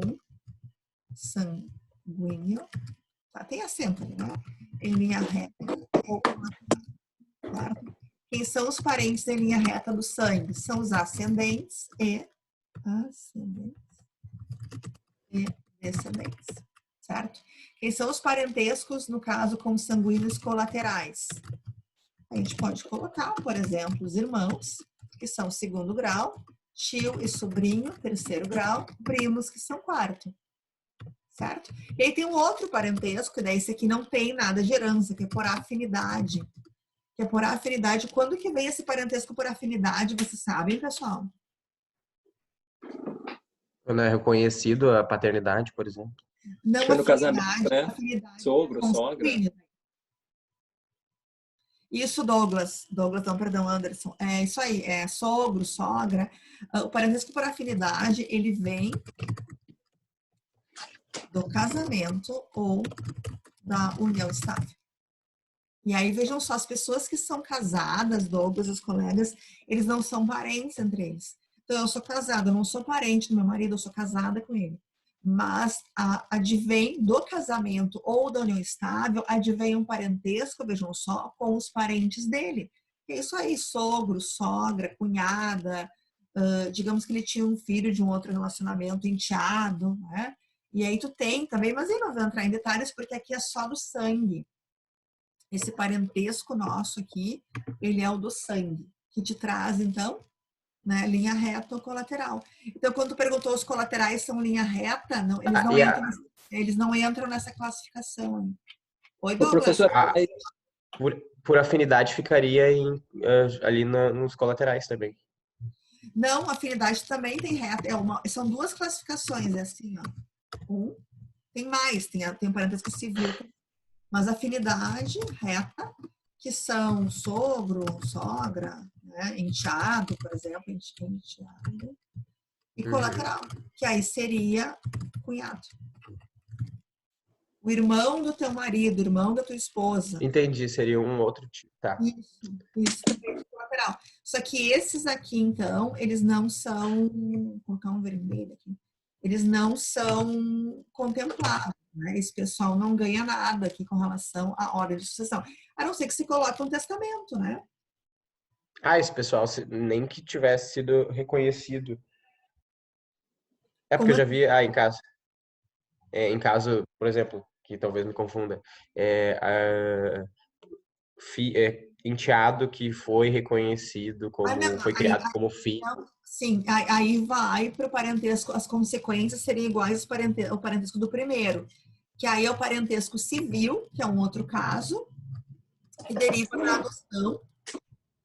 consanguíneo, tá? Tem acento ali, né? Em linha reta. Certo? Quem são os parentes em linha reta do sangue? São os ascendentes e descendentes, certo? Quem são os parentescos, no caso, consanguíneos colaterais? A gente pode colocar, por exemplo, os irmãos, que são segundo grau, tio e sobrinho, terceiro grau, primos, que são quarto, certo? E aí tem um outro parentesco, que daí esse aqui não tem nada de herança, que é por afinidade. Que é por afinidade. Quando que vem esse parentesco por afinidade, vocês sabem, pessoal? Quando é reconhecido a paternidade, por exemplo. Não Acho que é no casamento, afinidade, né? afinidade Sogro, com sogra. sanguíneo. Isso, Douglas, não, perdão, Anderson. É isso aí, é sogro, sogra. O parentesco por afinidade, ele vem do casamento ou da união estável. E aí, vejam só, as pessoas que são casadas, Douglas, os colegas, eles não são parentes entre eles. Então, eu sou casada, eu não sou parente do meu marido, eu sou casada com ele. Mas advém do casamento ou da união estável, advém um parentesco, vejam só, com os parentes dele. É isso aí, sogro, sogra, cunhada, digamos que ele tinha um filho de um outro relacionamento, enteado, né? E aí tu tem também, mas eu não vou entrar em detalhes porque aqui é só do sangue. Esse parentesco nosso aqui, ele é o do sangue, que te traz, então, né, linha reta ou colateral. Então, quando tu perguntou os colaterais são linha reta, não, eles não entram nessa classificação. Oi, O Douglas. professor, Por afinidade ficaria ali nos colaterais também. Não, afinidade também tem reta. São duas classificações, é assim, ó. Tem mais, tem o parentesco civil, mas afinidade reta, que são sogro, sogra, né, enteado, por exemplo, enteado, e colateral, que aí seria cunhado. O irmão do teu marido, o irmão da tua esposa. Entendi, seria um outro tipo. Tá. Isso também é colateral. Só que esses aqui, então, eles não são, vou colocar um vermelho aqui, eles não são contemplados, né? Esse pessoal não ganha nada aqui com relação à ordem de sucessão. A não ser que se coloque um testamento, né? Esse pessoal, nem que tivesse sido reconhecido. É porque Como eu já vi, em caso, por exemplo, que talvez me confunda, enteado que foi reconhecido como, foi criado como filho. Então, sim, aí vai para o parentesco, as consequências seriam iguais ao parentesco do primeiro, que aí é o parentesco civil, que é um outro caso, que deriva da adoção,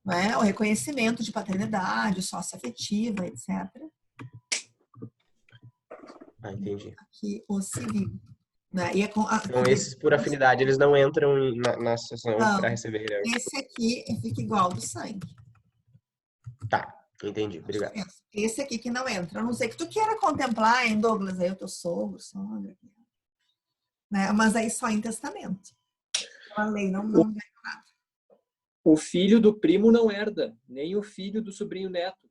né, o reconhecimento de paternidade, socioafetiva, etc. Entendi. Aqui, o civil. Né? Então, esses por afinidade, eles não entram na sucessão para receber herança. Esse aqui fica igual ao do sangue. Tá, entendi. Obrigado. Esse aqui que não entra. A não ser que tu queira contemplar, hein, Douglas, aí o teu sogro, sogra. Né? Mas aí só em testamento. A lei não ganha nada. o filho do primo não herda, nem o filho do sobrinho neto.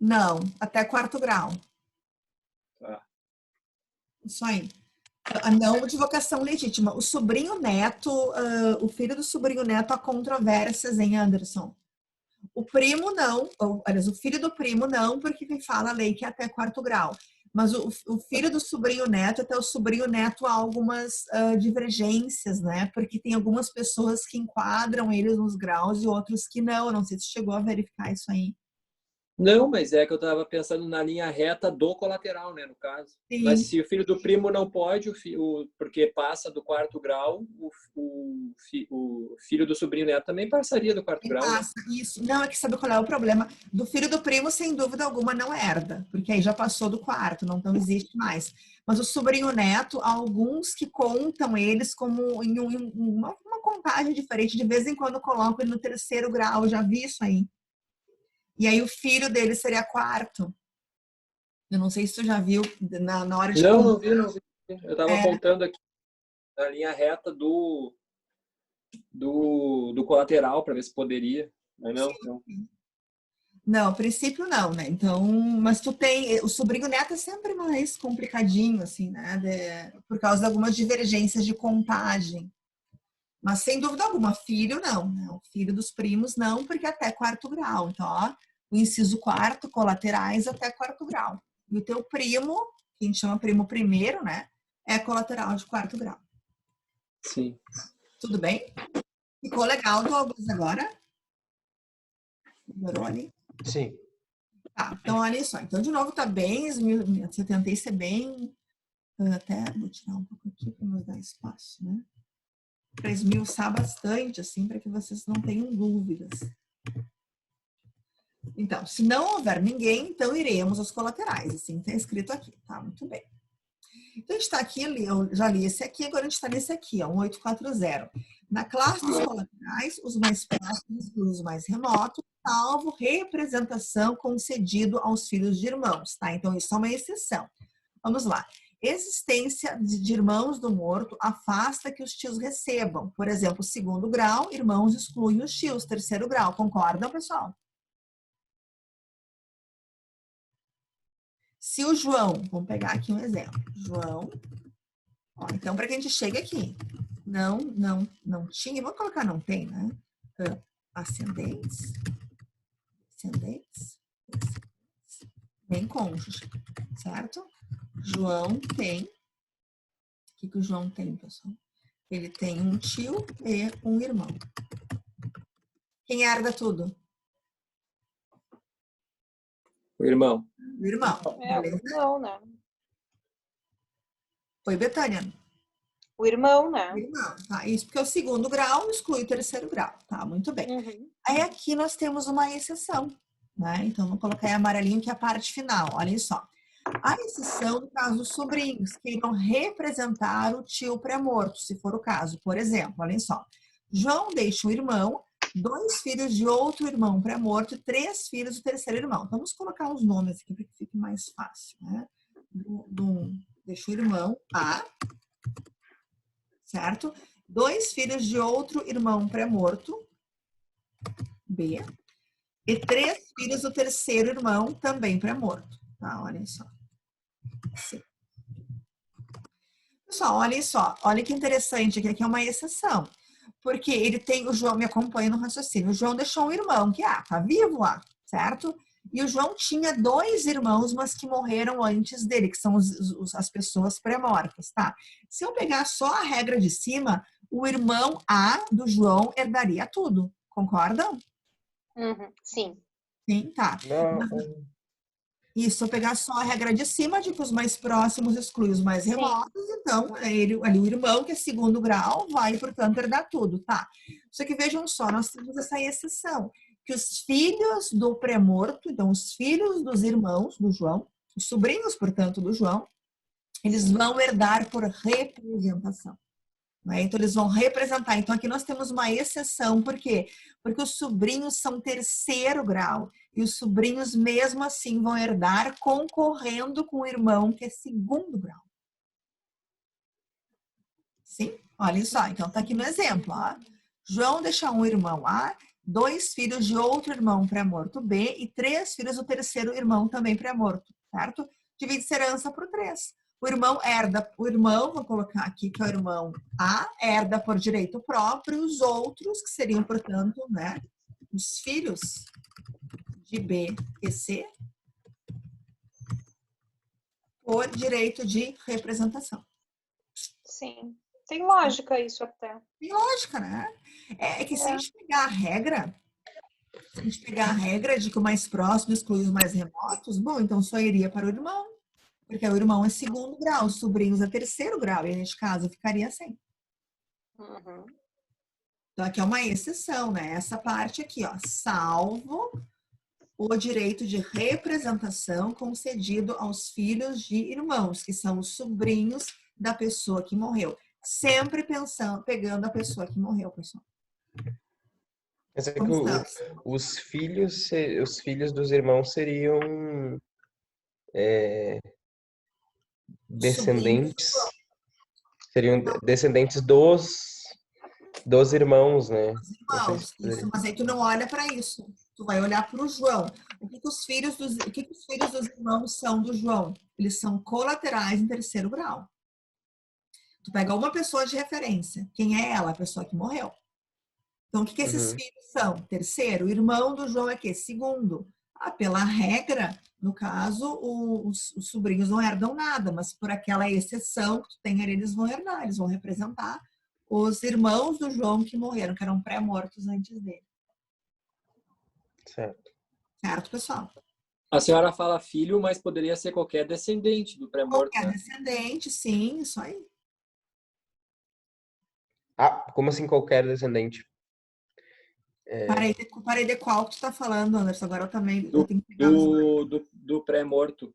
Não, até quarto grau. Tá. Isso aí. Não de vocação legítima. O sobrinho neto, o filho do sobrinho neto, há controvérsias em Anderson. O primo não, aliás, o filho do primo não, porque quem fala a lei que é até quarto grau. Mas o filho do sobrinho neto, até o sobrinho neto, há algumas divergências, né? Porque tem algumas pessoas que enquadram eles nos graus e outros que não. Eu não sei se chegou a verificar isso aí. Não, mas é que eu estava pensando na linha reta do colateral, né, no caso. Sim. Mas se o filho do primo não pode, porque passa do quarto grau, o filho do sobrinho neto também passaria do quarto grau. Passa, isso. Não, é que sabe qual é o problema? Do filho do primo, sem dúvida alguma, não herda, porque aí já passou do quarto, não existe mais. Mas o sobrinho neto, há alguns que contam eles como em uma contagem diferente, de vez em quando colocam ele no terceiro grau, já vi isso aí. E aí o filho dele seria quarto. Eu não sei se tu já viu na hora de... Não vi. Eu estava apontando aqui na linha reta do colateral para ver se poderia. Mas não. Não, a princípio não, né? Então, mas tu tem, o sobrinho neto é sempre mais complicadinho, assim, né? Por causa de algumas divergências de contagem. Mas sem dúvida alguma, filho não, né? O filho dos primos não, porque até quarto grau. Então, ó, o inciso quarto, colaterais até quarto grau. E o teu primo, que a gente chama primo primeiro, né? É colateral de quarto grau. Sim. Tudo bem? Ficou legal, Douglas, agora? Melhorou ali? Sim. Tá, então olha só. Então, de novo, tá bem, 1070 isso é bem. Eu até vou tirar um pouco aqui para nos dar espaço, né? Para esmiuçar bastante, assim, para que vocês não tenham dúvidas. Então, se não houver ninguém, então iremos aos colaterais. Assim está escrito aqui, tá? Muito bem. Então, a gente está aqui, eu já li esse aqui, agora a gente está nesse aqui, ó, 1840. Na classe dos colaterais, os mais próximos e os mais remotos, salvo representação concedido aos filhos de irmãos, tá? Então, isso é uma exceção. Vamos lá. Existência de irmãos do morto afasta que os tios recebam. Por exemplo, segundo grau, irmãos excluem os tios. Terceiro grau, concordam, pessoal? Se o João, vamos pegar aqui um exemplo. João, ó, então para que a gente chegue aqui, não tinha, vou colocar não tem, né? Ascendentes, nem cônjuge, certo? João tem, o que o João tem, pessoal? Ele tem um tio e um irmão. Quem herda tudo? O irmão. O irmão. É, o irmão, né? Foi Betânia. O irmão, né? O irmão, tá? Isso porque o segundo grau exclui o terceiro grau, tá? Muito bem. Uhum. Aí aqui nós temos uma exceção, né? Então, vou colocar em amarelinho que é a parte final, olhem só. A exceção no caso dos sobrinhos, que irão representar o tio pré-morto, se for o caso. Por exemplo, olhem só. João deixa um irmão, 2 filhos de outro irmão pré-morto e 3 filhos do terceiro irmão. Então, vamos colocar os nomes aqui para que fique mais fácil, né? Deixa o irmão A, certo? 2 filhos de outro irmão pré-morto, B, e 3 filhos do terceiro irmão, também pré-morto. Tá, olhem só. Sim. Pessoal, olhem só. Olha que interessante, aqui é uma exceção. Porque ele tem, o João me acompanha no raciocínio. O João deixou um irmão, que tá vivo lá, certo? E o João tinha 2 irmãos, mas que morreram antes dele, que são as pessoas pré-mortas, tá? Se eu pegar só a regra de cima, o irmão A do João herdaria tudo. Concordam? Uhum. Sim. Sim, tá. Não. E se eu pegar só a regra de cima, de que os mais próximos excluem os mais remotos, então ali o irmão, que é segundo grau, vai, portanto, herdar tudo, tá? Só que vejam só, nós temos essa exceção, que os filhos do pré-morto, então os filhos dos irmãos do João, os sobrinhos, portanto, do João, eles vão herdar por representação. Né? Então, eles vão representar. Então, aqui nós temos uma exceção. Por quê? Porque os sobrinhos são terceiro grau. E os sobrinhos, mesmo assim, vão herdar concorrendo com o irmão, que é segundo grau. Sim? Olha só. Então, tá aqui no exemplo. Ó. João deixa um irmão A, 2 filhos de outro irmão pré-morto B e 3 filhos do terceiro irmão também pré-morto. Certo? Divide-se herança por 3. O irmão herda, vou colocar aqui que é o irmão A, herda por direito próprio, os outros, que seriam, portanto, né, os filhos de B e C, por direito de representação. Sim. Tem lógica isso até. Tem lógica, né? É que se a gente pegar a regra de que o mais próximo exclui os mais remotos, bom, então só iria para o irmão. Porque o irmão é segundo grau, os sobrinhos é terceiro grau, e neste caso ficaria assim. Uhum. Então aqui é uma exceção, né? Essa parte aqui, ó, salvo o direito de representação concedido aos filhos de irmãos, que são os sobrinhos da pessoa que morreu. Sempre pegando a pessoa que morreu, pessoal. Mas é que os filhos dos irmãos seriam descendentes dos Dos irmãos, né? Não sei Irmãos, se poderia. isso, mas aí tu não olha para isso. Tu vai olhar para o João. O que os filhos dos irmãos são do João? Eles são colaterais em terceiro grau. Tu pega uma pessoa de referência. Quem é ela? A pessoa que morreu. Então, o que esses filhos são? Terceiro. O irmão do João é quê? Segundo. Pela regra, no caso, os sobrinhos não herdam nada, mas por aquela exceção que tu tem ali, eles vão herdar, eles vão representar os irmãos do João que morreram, que eram pré-mortos antes dele. Certo. Certo, pessoal? A senhora fala filho, mas poderia ser qualquer descendente do pré-morto, Qualquer né? descendente, sim, isso aí. Como assim qualquer descendente? Parei de qual que tu tá falando, Anderson? Agora eu também eu tenho que pegar Do pré-morto.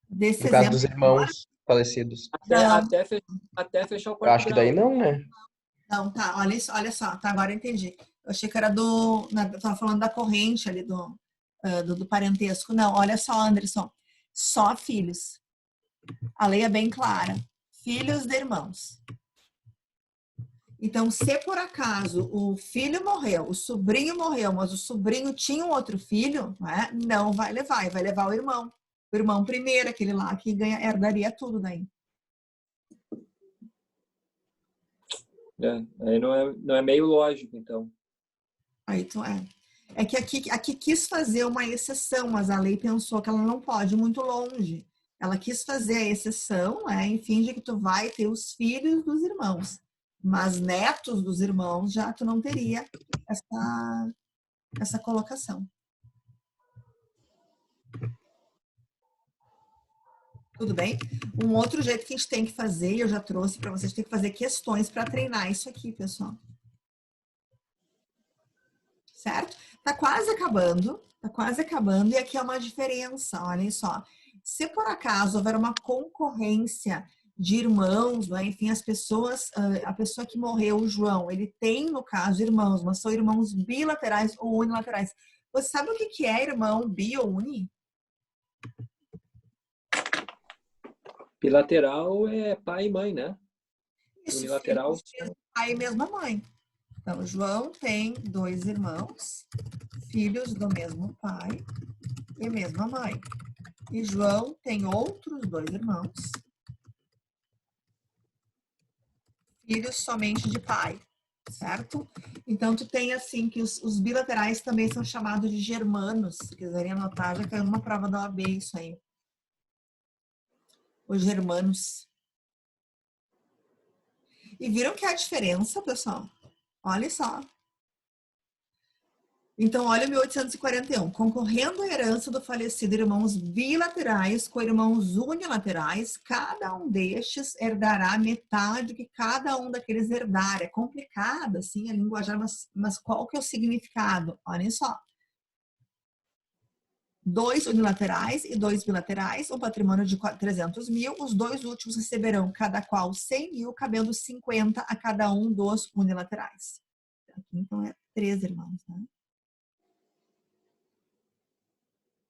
desse No caso exemplo. dos irmãos falecidos. Não. Até fechar o Eu quarto acho que grau. daí não, né? Não, tá, olha só, tá, agora eu entendi. Eu achei que era eu tava falando da corrente ali do parentesco. Não, olha só, Anderson, só filhos. A lei é bem clara. Filhos de irmãos. Então, se por acaso o filho morreu, o sobrinho morreu, mas o sobrinho tinha um outro filho, né, não vai levar, vai levar o irmão. O irmão primeiro, aquele lá que herdaria tudo daí. Aí não é meio lógico, então. Aí tu É que aqui quis fazer uma exceção, mas a lei pensou que ela não pode ir muito longe. Ela quis fazer a exceção, enfim, de que tu vai ter os filhos dos irmãos. Mas netos dos irmãos já tu não teria essa colocação. Tudo bem? Um outro jeito que a gente tem que fazer, eu já trouxe para vocês, tem que fazer questões para treinar isso aqui, pessoal. Certo? Tá quase acabando, e aqui é uma diferença, olhem só. Se por acaso houver uma concorrência de irmãos, enfim, a pessoa que morreu, o João, ele tem, no caso, irmãos, mas são irmãos bilaterais ou unilaterais. Você sabe o que é irmão bi ou uni? Bilateral é pai e mãe, né? Isso, Unilateral. Pai e mesma mãe. Então, João tem 2 irmãos, filhos do mesmo pai e mesma mãe. E João tem outros 2 irmãos, filhos somente de pai, certo? Então, tu tem assim que os bilaterais também são chamados de germanos. Se quiserem anotar, já caiu numa prova da OAB isso aí. Os germanos. E viram que é a diferença, pessoal? Olha só. Então, olha o 1841. Concorrendo à herança do falecido irmãos bilaterais com irmãos unilaterais, cada um destes herdará metade do que cada um daqueles herdar. É complicado, assim, a linguajar, mas qual que é o significado? Olhem só. 2 unilaterais e 2 bilaterais, um patrimônio de 300 mil. Os 2 últimos receberão cada qual 100 mil, cabendo 50 a cada um dos unilaterais. Aqui, então, é 3 irmãos, né?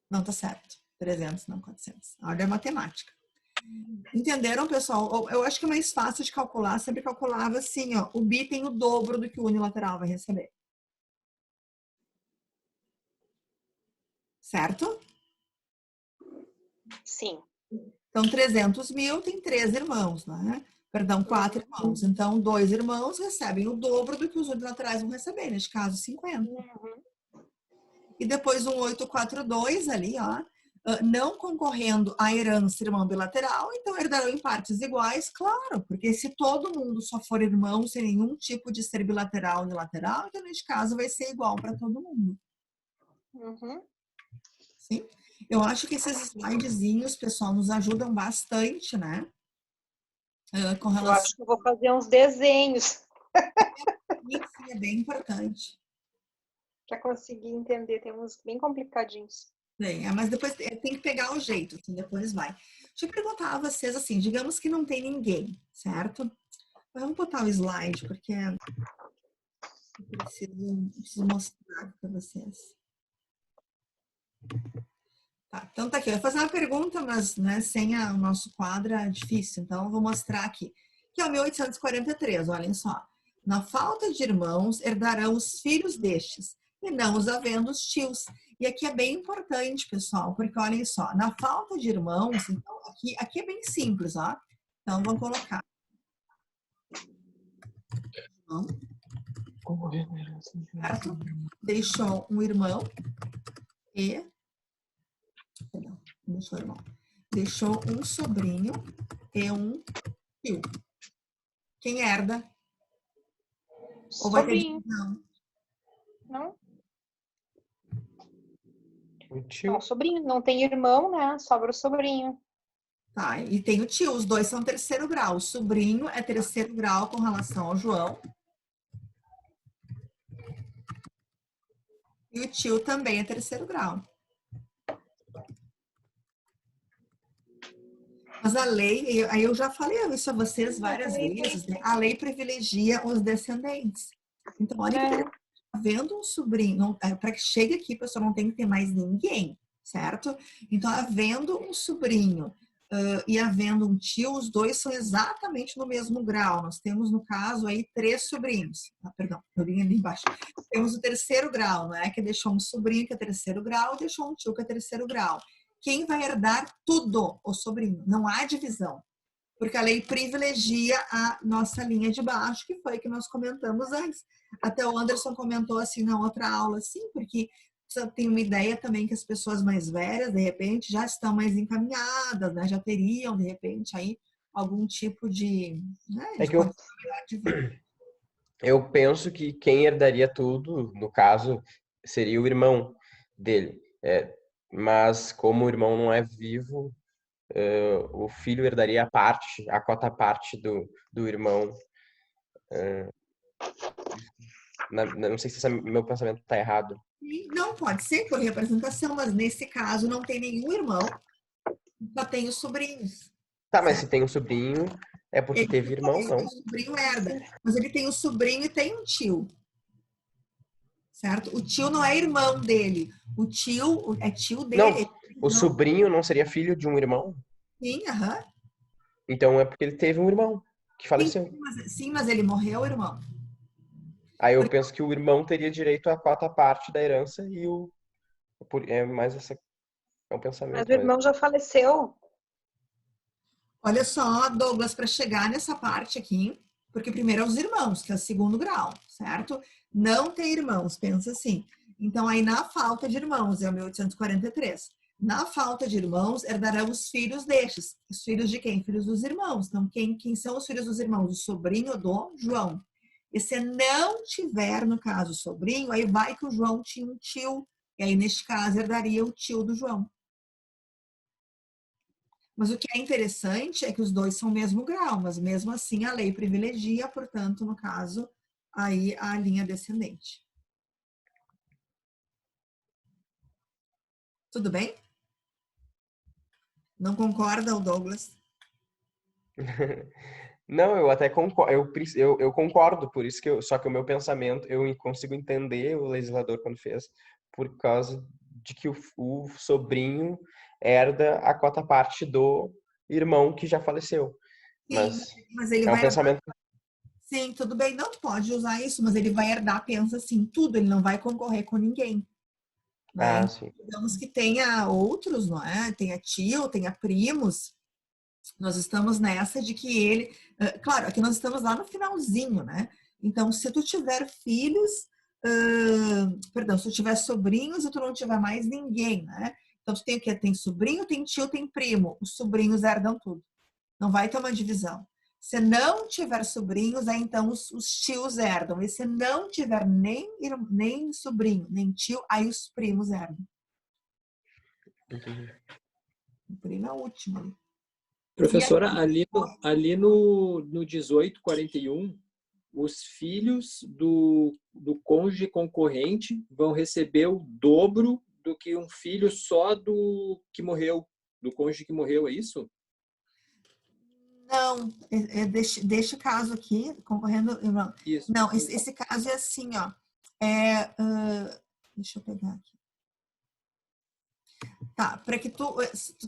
Não, tá certo. 300, não 400. A ordem é matemática. Entenderam, pessoal? Eu acho que é mais fácil de calcular. Sempre calculava assim, ó. O bi tem o dobro do que o unilateral vai receber. Certo? Sim. Então, 300 mil tem 3 irmãos, né? Perdão, 4 irmãos. Então, 2 irmãos recebem o dobro do que os unilaterais vão receber. Neste caso, 50. E depois um 842 ali, ó, não concorrendo à herança irmão bilateral, então herdarão em partes iguais, claro, porque se todo mundo só for irmão sem nenhum tipo de ser bilateral ou unilateral, então neste caso vai ser igual para todo mundo. Sim? Eu acho que esses slidezinhos, pessoal, nos ajudam bastante, né? Com relação... Eu acho que eu vou fazer uns desenhos. Sim, é bem importante. Para conseguir entender, tem uns bem complicadinhos. Bem, mas depois tem que pegar o jeito, assim, depois vai. Deixa eu perguntar a vocês, assim, digamos que não tem ninguém, certo? Vamos botar o slide, porque eu preciso mostrar para vocês. Tá, então tá aqui. Eu vou fazer uma pergunta, mas né, sem o nosso quadro é difícil, então eu vou mostrar aqui. Que é o 1843, olhem só. Na falta de irmãos, herdarão os filhos destes, e não os havendo os tios. E aqui é bem importante, pessoal, porque olhem só, na falta de irmãos, então, aqui é bem simples, ó. Então, vamos colocar. Certo? Deixou um irmão e... Perdão, deixou irmão. Deixou um sobrinho e um tio. Quem herda? Ou vai ter Sobrinho. divisão? Não? O tio. Não, sobrinho. Não tem irmão, né? Sobra o sobrinho. Tá, e tem o tio, os dois são terceiro grau. O sobrinho é terceiro grau com relação ao João. E o tio também é terceiro grau. Mas a lei, aí eu já falei isso a vocês várias vezes, né? A lei privilegia os descendentes. Então, olha que havendo um sobrinho, para que chegue aqui, a pessoa não tem que ter mais ninguém, certo? Então, havendo um sobrinho e havendo um tio, os dois são exatamente no mesmo grau. Nós temos, no caso, aí 3 sobrinhos. Perdão, eu li ali embaixo. Temos o terceiro grau, não é? Que deixou um sobrinho que é terceiro grau, deixou um tio que é terceiro grau. Quem vai herdar tudo? O sobrinho. Não há divisão. Porque a lei privilegia a nossa linha de baixo, que foi que nós comentamos antes. Até o Anderson comentou assim na outra aula, sim, porque você tem uma ideia também que as pessoas mais velhas, de repente, já estão mais encaminhadas, né? Já teriam, de repente, aí algum tipo de... Né, É que eu penso que quem herdaria tudo, no caso, seria o irmão dele. Mas como o irmão não é vivo, o filho herdaria a cota parte do irmão. Não sei se meu pensamento está errado. Não, pode ser por representação, mas nesse caso não tem nenhum irmão, só tem os sobrinhos. Tá, mas se tem um sobrinho, é porque teve irmão, não? O sobrinho herda, mas ele tem um sobrinho e tem um tio. Certo? O tio não é irmão dele. O tio é tio dele. Não, o sobrinho não seria filho de um irmão? Sim, aham. Então é porque ele teve um irmão que faleceu. Sim, mas ele morreu, irmão. Aí eu penso que o irmão teria direito à quarta parte da herança e é mais essa é um pensamento. Mas o irmão já faleceu. Olha só, Douglas, para chegar nessa parte aqui, porque primeiro é os irmãos, que é o segundo grau, certo? Não tem irmãos, pensa assim. Então, aí na falta de irmãos, é o 1843. Na falta de irmãos, herdarão os filhos destes. Os filhos de quem? Filhos dos irmãos. Então, quem são os filhos dos irmãos? O sobrinho do João. E se não tiver, no caso, o sobrinho, aí vai que o João tinha um tio. E aí, neste caso, herdaria o tio do João. Mas o que é interessante é que os dois são o mesmo grau, mas mesmo assim a lei privilegia, portanto, no caso, aí a linha descendente. Tudo bem? Não concorda, o Douglas? Não, eu até concordo, eu concordo, por isso que só que o meu pensamento, eu consigo entender o legislador quando fez, por causa de que o sobrinho herda a cota parte do irmão que já faleceu. Mas ele é um vai pensamento. Sim, tudo bem, não pode usar isso, mas ele vai herdar, pensa assim, tudo, ele não vai concorrer com ninguém. Né? Sim. Digamos que tenha outros, não é? Tenha tio, tenha primos. Nós estamos nessa de que ele... Claro, aqui nós estamos lá no finalzinho, né? Então, se tu tiver filhos... Perdão, se tu tiver sobrinhos e tu não tiver mais ninguém, né? Então, tu tem o quê? Tem sobrinho, tem tio, tem primo. Os sobrinhos herdam tudo. Não vai ter uma divisão. Se não tiver sobrinhos, aí então os tios herdam. E se não tiver nem sobrinho, nem tio, aí os primos herdam. O primo é o último. Professora, ali no 1841, os filhos do cônjuge concorrente vão receber o dobro do que um filho só do cônjuge que morreu, é isso? Não, deixa o caso aqui, concorrendo, irmão. Isso. Não, esse caso é assim, ó. Deixa eu pegar aqui. Tá, para que tu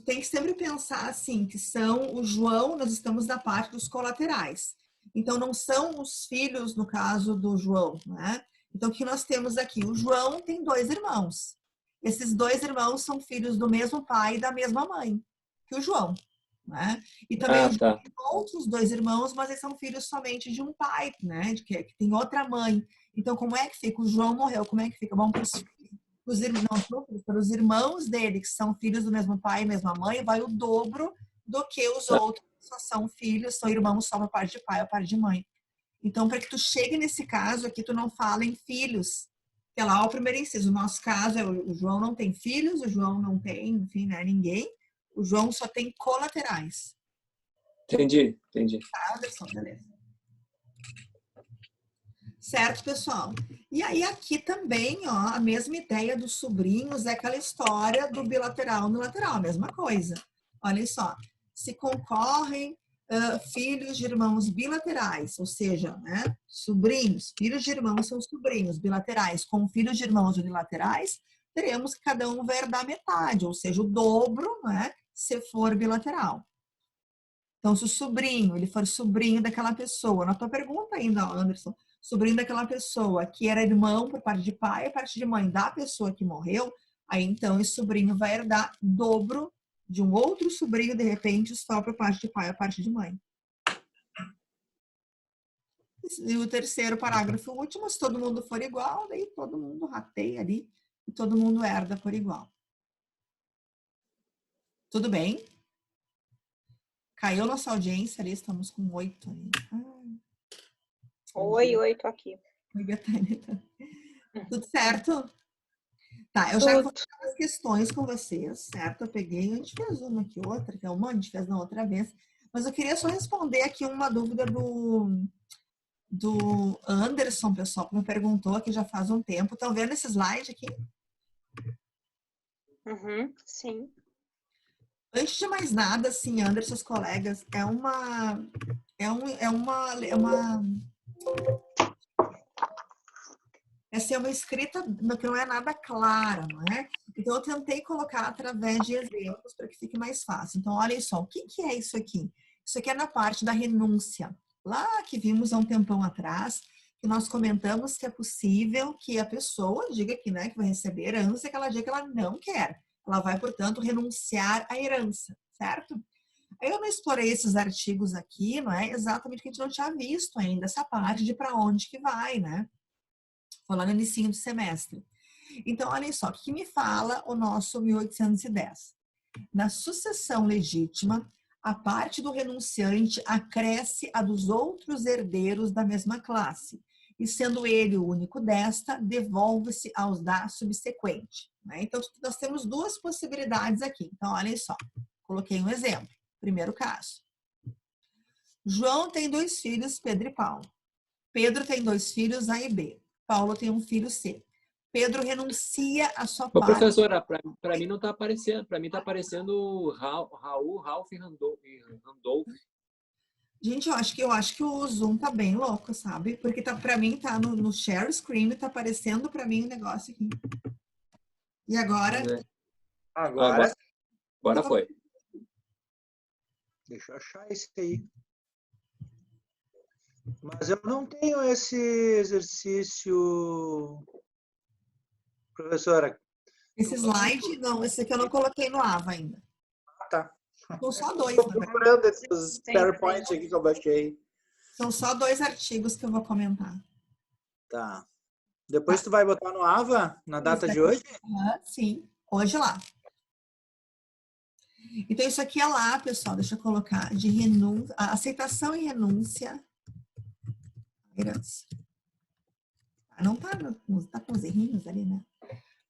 tem que sempre pensar assim, que são o João, nós estamos na parte dos colaterais. Então, não são os filhos, no caso do João, né? Então, o que nós temos aqui? O João tem 2 irmãos. Esses 2 irmãos são filhos do mesmo pai e da mesma mãe que o João, né? E também o João tem outros 2 irmãos, mas eles são filhos somente de um pai, né? Que tem outra mãe. Então, como é que fica? O João morreu, como é que fica? Bom, para os irmãos dele, que são filhos do mesmo pai e mesma mãe, vai o dobro do que os outros que só são filhos, são irmãos só por parte de pai ou parte de mãe. Então, para que tu chegue nesse caso aqui, tu não fala em filhos. Que é lá o primeiro inciso. O nosso caso é o João não tem filhos, o João não tem, enfim, né, ninguém. O João só tem colaterais. Entendi. Tá, Anderson? Beleza. Certo, pessoal? E aí aqui também, ó, a mesma ideia dos sobrinhos é aquela história do bilateral no lateral, a mesma coisa. Olha só, se concorrem filhos de irmãos bilaterais, ou seja, né, sobrinhos, filhos de irmãos são sobrinhos bilaterais, com filhos de irmãos unilaterais, teremos que cada um vai herdar metade, ou seja, o dobro, né, se for bilateral. Então, se o sobrinho, ele for sobrinho daquela pessoa, na tua pergunta ainda, Anderson, sobrinho daquela pessoa que era irmão por parte de pai e parte de mãe da pessoa que morreu, aí então esse sobrinho vai herdar dobro de um outro sobrinho, de repente, só por parte de pai ou parte de mãe. E o terceiro parágrafo último, se todo mundo for igual, daí todo mundo rateia ali e todo mundo herda por igual. Tudo bem? Caiu nossa audiência ali, estamos com 8 ali. Oi, tô aqui. Oi, Betânia. Tudo certo? Tá, eu já vou fazer as questões com vocês, certo? Eu peguei, a gente fez uma aqui, outra, que é uma, a gente fez na outra vez. Mas eu queria só responder aqui uma dúvida do Anderson, pessoal, que me perguntou aqui já faz um tempo. Estão vendo esse slide aqui? Sim. Antes de mais nada, assim, Anderson, os colegas, é uma escrita que não é nada clara, não é? Então, eu tentei colocar através de exemplos para que fique mais fácil. Então, olha só, o que é isso aqui? Isso aqui é na parte da renúncia. Lá que vimos há um tempão atrás, que nós comentamos que é possível que a pessoa diga que, né, que vai receber herança, que ela diga que ela não quer. Ela vai, portanto, renunciar à herança, certo? Aí eu não explorei esses artigos aqui, não é? Exatamente porque a gente não tinha visto ainda essa parte de para onde que vai, né? Falando no início do semestre. Então, olha só, o que me fala o nosso 1810? Na sucessão legítima, a parte do renunciante acresce a dos outros herdeiros da mesma classe, e sendo ele o único desta, devolve-se aos da subsequente. Né? Então, nós temos 2 possibilidades aqui. Então, olha só, coloquei um exemplo. Primeiro caso. João tem 2 filhos, Pedro e Paulo. Pedro tem 2 filhos, A e B. Paulo tem um filho, C. Pedro renuncia a sua parte. Professora, para mim não está aparecendo. Para mim está aparecendo Raul, Ralph e Randolph. Gente, eu acho que o Zoom tá bem louco, sabe? Porque para mim tá no share screen, tá aparecendo para mim o negócio aqui. E agora? Agora foi. Deixa eu achar esse aí. Mas eu não tenho esse exercício, professora. Esse slide, não, esse aqui eu não coloquei no AVA ainda. Tá. São só 2, Estou procurando esses PowerPoint aqui que eu baixei. São só 2 artigos que eu vou comentar. Tá. Depois tu vai botar no AVA, na data de hoje? Sim, hoje lá. Então, isso aqui é lá, pessoal, deixa eu colocar, de renúncia, aceitação e renúncia. Herança. Não tá com os errinhos ali, né?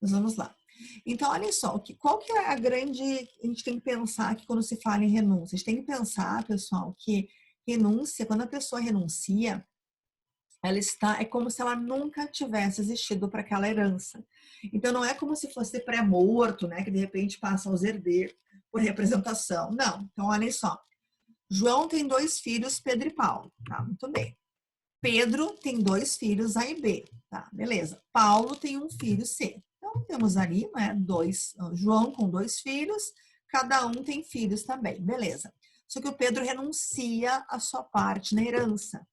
Mas vamos lá. Então, olha só, qual que é a grande... A gente tem que pensar aqui quando se fala em renúncia. A gente tem que pensar, pessoal, que renúncia, quando a pessoa renuncia, ela é como se ela nunca tivesse existido para aquela herança. Então, não é como se fosse pré-morto, né? Que de repente passa aos herdeiros por representação. Não. Então, olha só. João tem 2 filhos, Pedro e Paulo. Tá, muito bem. Pedro tem 2 filhos, A e B. Tá, beleza. Paulo tem um filho, C. Então, temos ali, né, João com 2 filhos, cada um tem filhos também. Beleza. Só que o Pedro renuncia a sua parte na herança.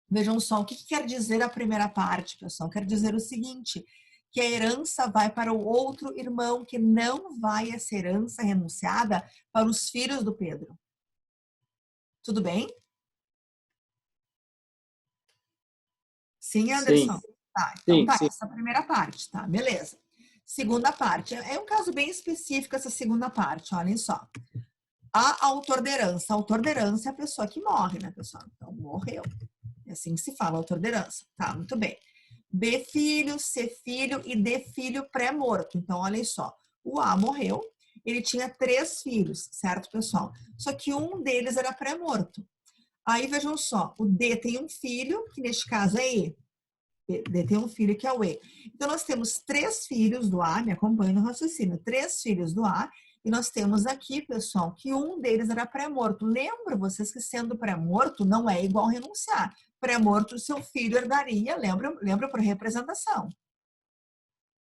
Vejam só, o que quer dizer a primeira parte, pessoal? Quer dizer o seguinte, que a herança vai para o outro irmão, que não vai essa herança renunciada para os filhos do Pedro. Tudo bem? Sim, Anderson? Sim. Tá, então Sim, tá, sim. essa é a primeira parte, tá, beleza. Segunda parte, é um caso bem específico essa segunda parte, olhem só. A autor da herança. Autor da herança é a pessoa que morre, né, pessoal? Então, morreu. É assim que se fala, autor da herança. Tá, muito bem. B filho, C filho e D filho pré-morto. Então, olhem só. O A morreu, ele tinha 3 filhos, certo, pessoal? Só que um deles era pré-morto. Aí, vejam só, o D tem um filho, que neste caso é E. D tem um filho que é o E. Então, nós temos 3 filhos do A, me acompanhe no raciocínio, 3 filhos do A, e nós temos aqui, pessoal, que um deles era pré-morto. Lembra vocês que sendo pré-morto não é igual renunciar. Pré-morto, seu filho herdaria, lembra por representação.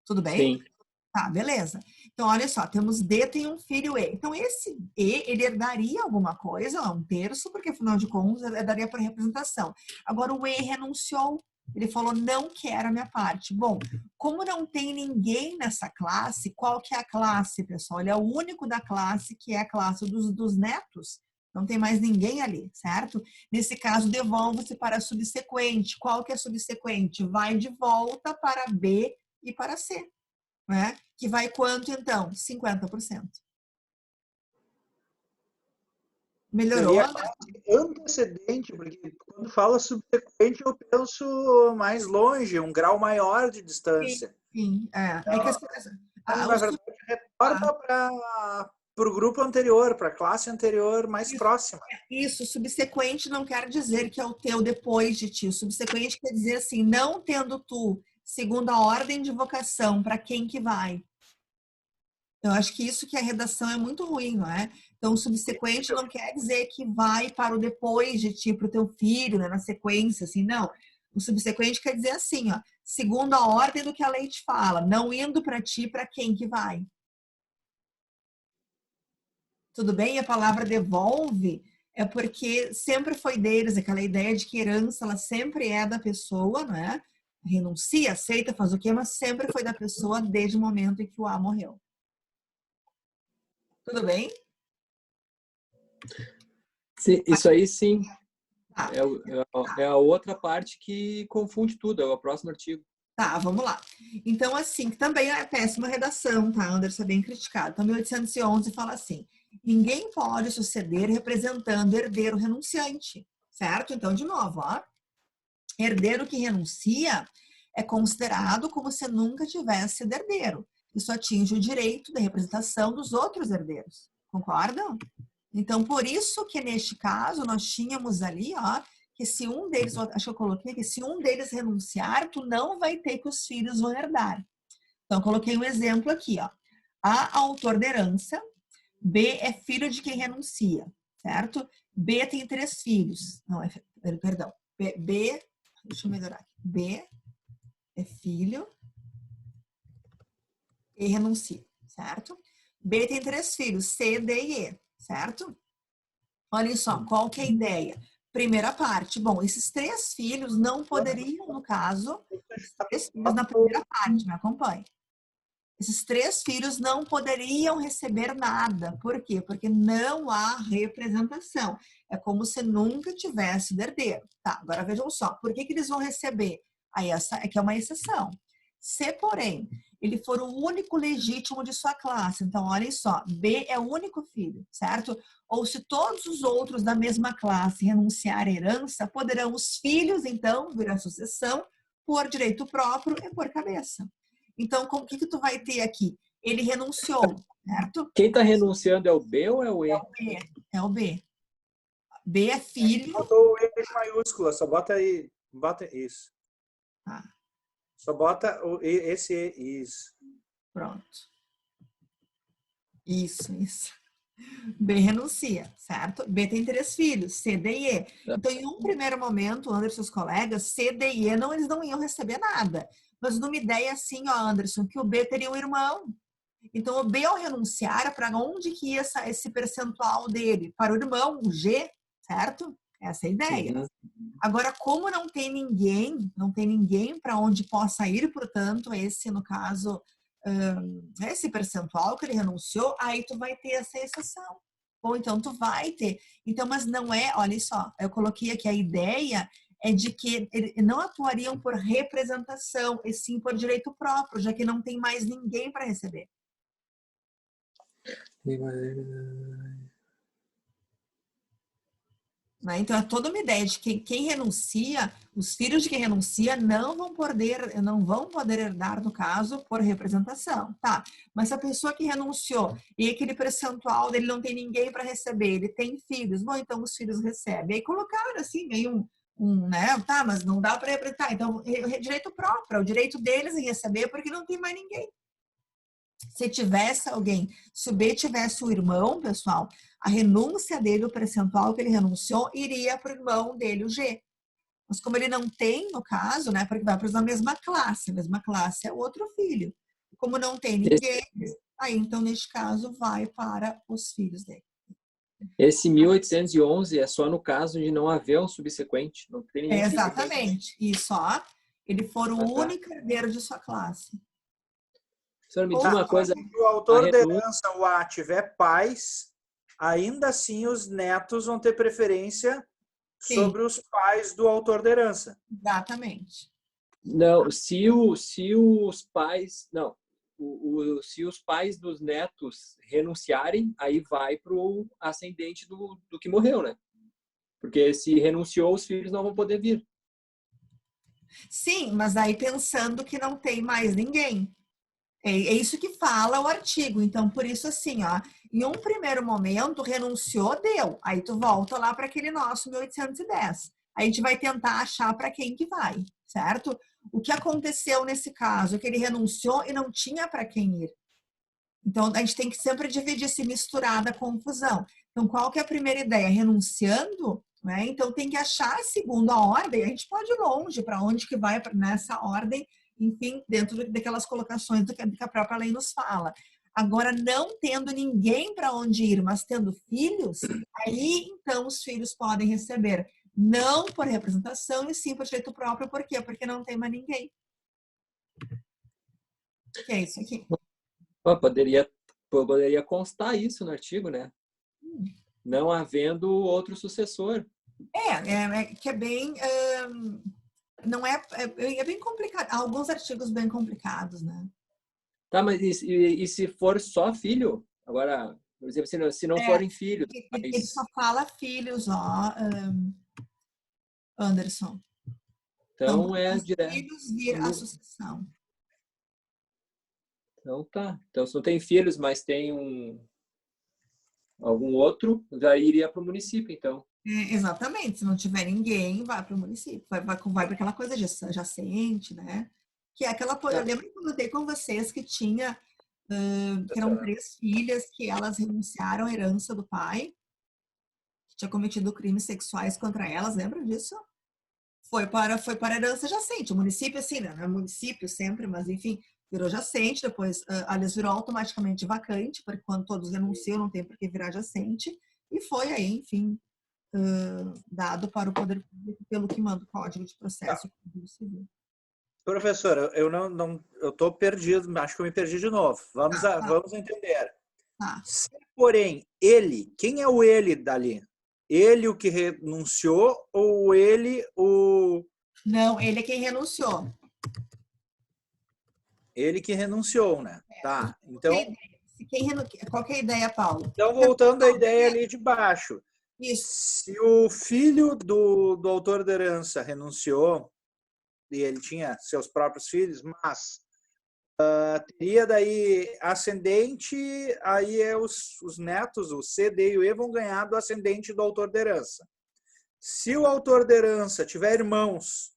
Tudo bem? Sim. Tá, beleza. Então, olha só, temos D tem um filho E. Então, esse E, ele herdaria alguma coisa, 1/3, porque afinal de contas, herdaria por representação. Agora, o E renunciou. Ele falou, não quero a minha parte. Bom, como não tem ninguém nessa classe, qual que é a classe, pessoal? Ele é o único da classe que é a classe dos netos. Não tem mais ninguém ali, certo? Nesse caso, devolve-se para a subsequente. Qual que é a subsequente? Vai de volta para B e para C. Né? Que vai quanto, então? 50%. Melhorou? Seria antecedente, porque quando fala subsequente eu penso mais longe, um grau maior de distância. Sim, é que Na verdade, retorna para o grupo anterior, para a classe anterior mais próxima. Isso, subsequente não quer dizer que é o teu depois de ti. O subsequente quer dizer assim, não tendo tu segunda ordem de vocação, para quem que vai? Eu acho que isso que a redação é muito ruim, não é? Então, o subsequente não quer dizer que vai para o depois de ti, para o teu filho, né, na sequência, assim, não. O subsequente quer dizer assim, ó, segundo a ordem do que a lei te fala, não indo para ti, para quem que vai? Tudo bem? A palavra devolve é porque sempre foi deles, aquela ideia de que herança, ela sempre é da pessoa, né? Renuncia, aceita, faz o quê, mas sempre foi da pessoa desde o momento em que o A morreu. Tudo bem? Sim, isso aí sim. Tá. É a outra parte que confunde tudo, é o próximo artigo. Tá, vamos lá. Então, assim, também é péssima redação, tá? Anderson é bem criticado. Então, 1811 fala assim, ninguém pode suceder representando herdeiro renunciante, certo? Então, de novo, ó, herdeiro que renuncia é considerado como se nunca tivesse sido herdeiro. Isso atinge o direito da representação dos outros herdeiros. Concordam? Então, por isso que neste caso nós tínhamos ali, ó, que se um deles, acho que eu coloquei aqui, se um deles renunciar, tu não vai ter que os filhos vão herdar. Então, eu coloquei um exemplo aqui, ó. A autor da herança, B é filho de quem renuncia, certo? B tem 3 filhos. Não, perdão. B, deixa eu melhorar aqui. B é filho e renuncia, certo? B tem 3 filhos, C, D e E, certo? Olha só, qual que é a ideia? Primeira parte, bom, esses 3 filhos não poderiam, no caso, esses 3 filhos na primeira parte, me acompanhe. Esses 3 filhos não poderiam receber nada. Por quê? Porque não há representação. É como se nunca tivesse herdeiro. Tá, agora vejam só, por que eles vão receber? Aí essa é que é uma exceção. Se, porém, ele for o único legítimo de sua classe, então olhem só, B é o único filho, certo? Ou se todos os outros da mesma classe renunciarem à herança, poderão os filhos, então, vir à sucessão por direito próprio e por cabeça. Então, o que tu vai ter aqui? Ele renunciou, certo? Quem está renunciando é o B ou é o E? É o B. É o B. B é filho. Botou o E maiúscula, só bota aí, bota isso. Tá. Só bota esse E, isso. Pronto. Isso. B renuncia, certo? B tem 3 filhos, C, D e E. Então, em um primeiro momento, Anderson e seus colegas, C, D e E, eles não iam receber nada. Mas numa ideia assim, ó, Anderson, que o B teria um irmão. Então, o B, ao renunciar, para onde que ia esse percentual dele? Para o irmão, o G, certo? Essa é a ideia. Uhum. Agora, como não tem ninguém para onde possa ir, portanto, esse, no caso, esse percentual que ele renunciou, aí tu vai ter essa exceção. Ou então tu vai ter. Então, mas não é, olha só, eu coloquei aqui a ideia é de que não atuariam por representação, e sim por direito próprio, já que não tem mais ninguém para receber. Né? Então, é toda uma ideia de que quem renuncia, os filhos de quem renuncia não vão poder herdar, no caso, por representação. Tá? Mas se a pessoa que renunciou e aquele percentual dele não tem ninguém para receber, ele tem filhos, bom, então os filhos recebem. Aí colocaram assim, meio né? Tá, mas não dá para representar. Então, é direito próprio, é o direito deles em receber, porque não tem mais ninguém. Se tivesse alguém, se o B tivesse o irmão, pessoal, a renúncia dele, o percentual que ele renunciou, iria para o irmão dele, o G. Mas como ele não tem, no caso, né, porque vai para a mesma classe é o outro filho. Como não tem ninguém, aí então, neste caso, vai para os filhos dele. Esse 1811 é só no caso de não haver um subsequente. Não tem nenhum Exatamente. Isso, ó. Ele for o único herdeiro de sua classe. Senhora, me diz uma coisa. Se o autor de herança, o A, tiver pais, ainda assim os netos vão ter preferência sobre os pais do autor de herança. Exatamente. Não, se os pais... Não. Se os pais dos netos renunciarem, aí vai para o ascendente do que morreu, né? Porque se renunciou, os filhos não vão poder vir. Sim, mas aí pensando que não tem mais ninguém. É isso que fala o artigo. Então, por isso, assim, ó, em um primeiro momento, renunciou, deu. Aí tu volta lá para aquele nosso 1810. Aí a gente vai tentar achar para quem que vai, certo? O que aconteceu nesse caso? Que ele renunciou e não tinha para quem ir. Então, a gente tem que sempre dividir, se misturar da confusão. Então, qual que é a primeira ideia? Renunciando, né? Então, tem que achar a segunda ordem. A gente pode ir longe, para onde que vai nessa ordem, enfim, dentro daquelas colocações do que a própria lei nos fala. Agora, não tendo ninguém para onde ir, mas tendo filhos, aí, então, os filhos podem receber, não por representação, e sim por direito próprio. Por quê? Porque não tem mais ninguém. Que é isso aqui. Poderia constar isso no artigo, né? Não havendo outro sucessor. Que é bem... não é bem complicado. Há alguns artigos bem complicados, né? Tá, mas e se for só filho? Agora, por exemplo, se não forem filhos. Ele só fala filhos, ó, Anderson. Então é direto. Filhos vir a sucessão. Então tá. Então se não tem filhos, mas tem algum outro, já iria para o município, então. Exatamente. Se não tiver ninguém, vai para o município. Vai para aquela coisa adjacente, né? Que é aquela... Eu lembro que eu comentei com vocês que tinha... que eram 3 filhas que elas renunciaram à herança do pai, que tinha cometido crimes sexuais contra elas. Lembra disso? Foi para a herança adjacente. O município, assim, não é município sempre, mas enfim, virou adjacente. Depois, aliás, virou automaticamente vacante, porque quando todos renunciam, não tem por que virar adjacente. E foi aí, enfim, dado para o poder público pelo que manda o Código de Processo Civil. Professora, eu estou perdido, acho que eu me perdi de novo. Vamos entender. Se, porém, ele, quem é o ele dali? Ele o que renunciou ou ele o... Não, ele é quem renunciou. Ele que renunciou, né? Tá, então... Qual que é a ideia, Paulo? Então, voltando à ideia ali de baixo. Isso. Se o filho do autor da herança renunciou, e ele tinha seus próprios filhos, mas teria daí ascendente, aí os netos, o C, D e o E, vão ganhar do ascendente do autor da herança. Se o autor da herança tiver irmãos,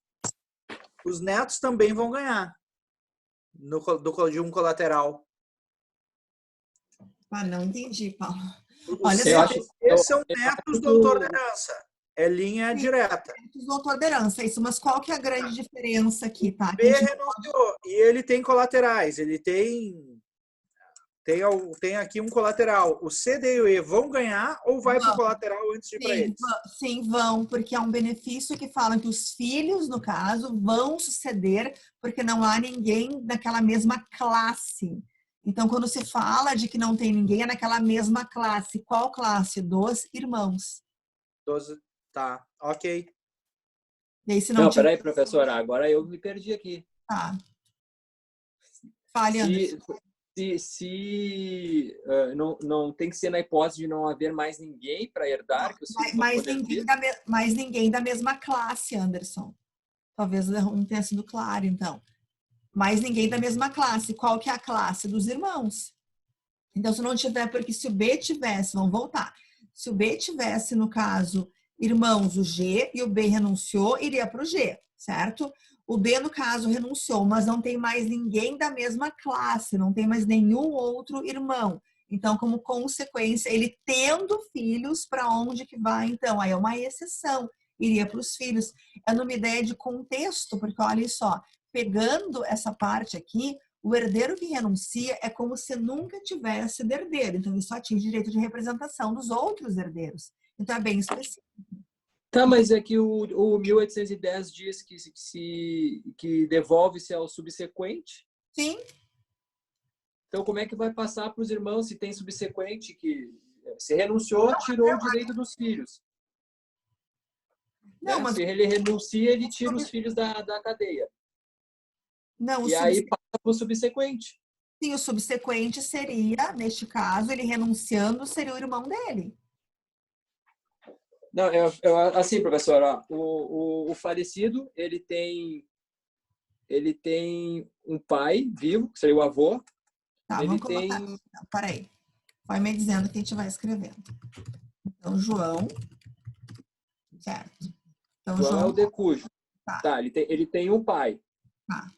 os netos também vão ganhar de um colateral. Não entendi, Paulo. Olha só, esses são netos do autor da herança. É linha direta. Do autor da herança, isso. Mas qual que é a grande diferença aqui, tá? B renunciou e ele tem colaterais. Ele tem tem aqui um colateral. O C, D e o E vão ganhar ou vai para o colateral antes de ir para eles? Sim, vão, porque é um benefício que fala que os filhos, no caso, vão suceder porque não há ninguém naquela mesma classe. Então, quando se fala de que não tem ninguém, é naquela mesma classe. Qual classe? Dos irmãos. Tá, ok. E aí, se Não, tiver... peraí, professora, agora eu me perdi aqui. Tá. Fale, Anderson. Se não tem que ser na hipótese de não haver mais ninguém para herdar, que os filhos vão poder ter? Mais ninguém da mesma classe, Anderson. Talvez não tenha sido claro, então. Mais ninguém da mesma classe. Qual que é a classe? Dos irmãos. Então, se não tiver, porque se o B tivesse, vamos voltar. Se o B tivesse, no caso, irmãos, o G, e o B renunciou, iria para o G, certo? O B, no caso, renunciou, mas não tem mais ninguém da mesma classe, não tem mais nenhum outro irmão. Então, como consequência, ele tendo filhos, para onde que vai? Então, aí é uma exceção, iria para os filhos. É numa ideia de contexto, porque olha só, pegando essa parte aqui, o herdeiro que renuncia é como se nunca tivesse herdeiro. Então, ele só tinha direito de representação dos outros herdeiros. Então, é bem específico. Tá, mas é que o 1810 diz que devolve-se ao subsequente. Sim. Então, como é que vai passar para os irmãos se tem subsequente que se renunciou, tirou o direito dos filhos? Não, né? mas... Se ele renuncia, ele tira os filhos da cadeia. Não, e aí passa para o subsequente. Sim, o subsequente seria, neste caso, ele renunciando, seria o irmão dele. Não, assim, professora, o falecido, ele tem um pai vivo, que seria o avô. Tá, ele vamos tem... colocar. Não, peraí. Vai me dizendo que a gente vai escrevendo. Então, João. Certo. Então, João é o decújo. Tá. Ele tem um pai. Tá.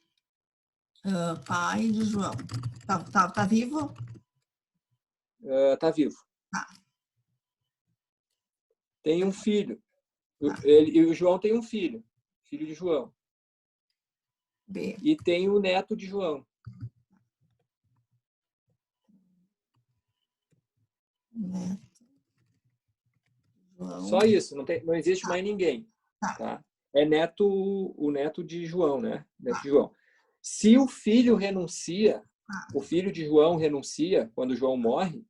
Pai de João. Tá vivo? Tá vivo. Tá. Tem um filho. Tá. E o João tem um filho. Filho de João. B. E tem o neto de João. Neto. João. Só isso. Não existe mais ninguém. Tá? É o neto de João, né? Neto de João. Se o filho renuncia, o filho de João renuncia quando João morre,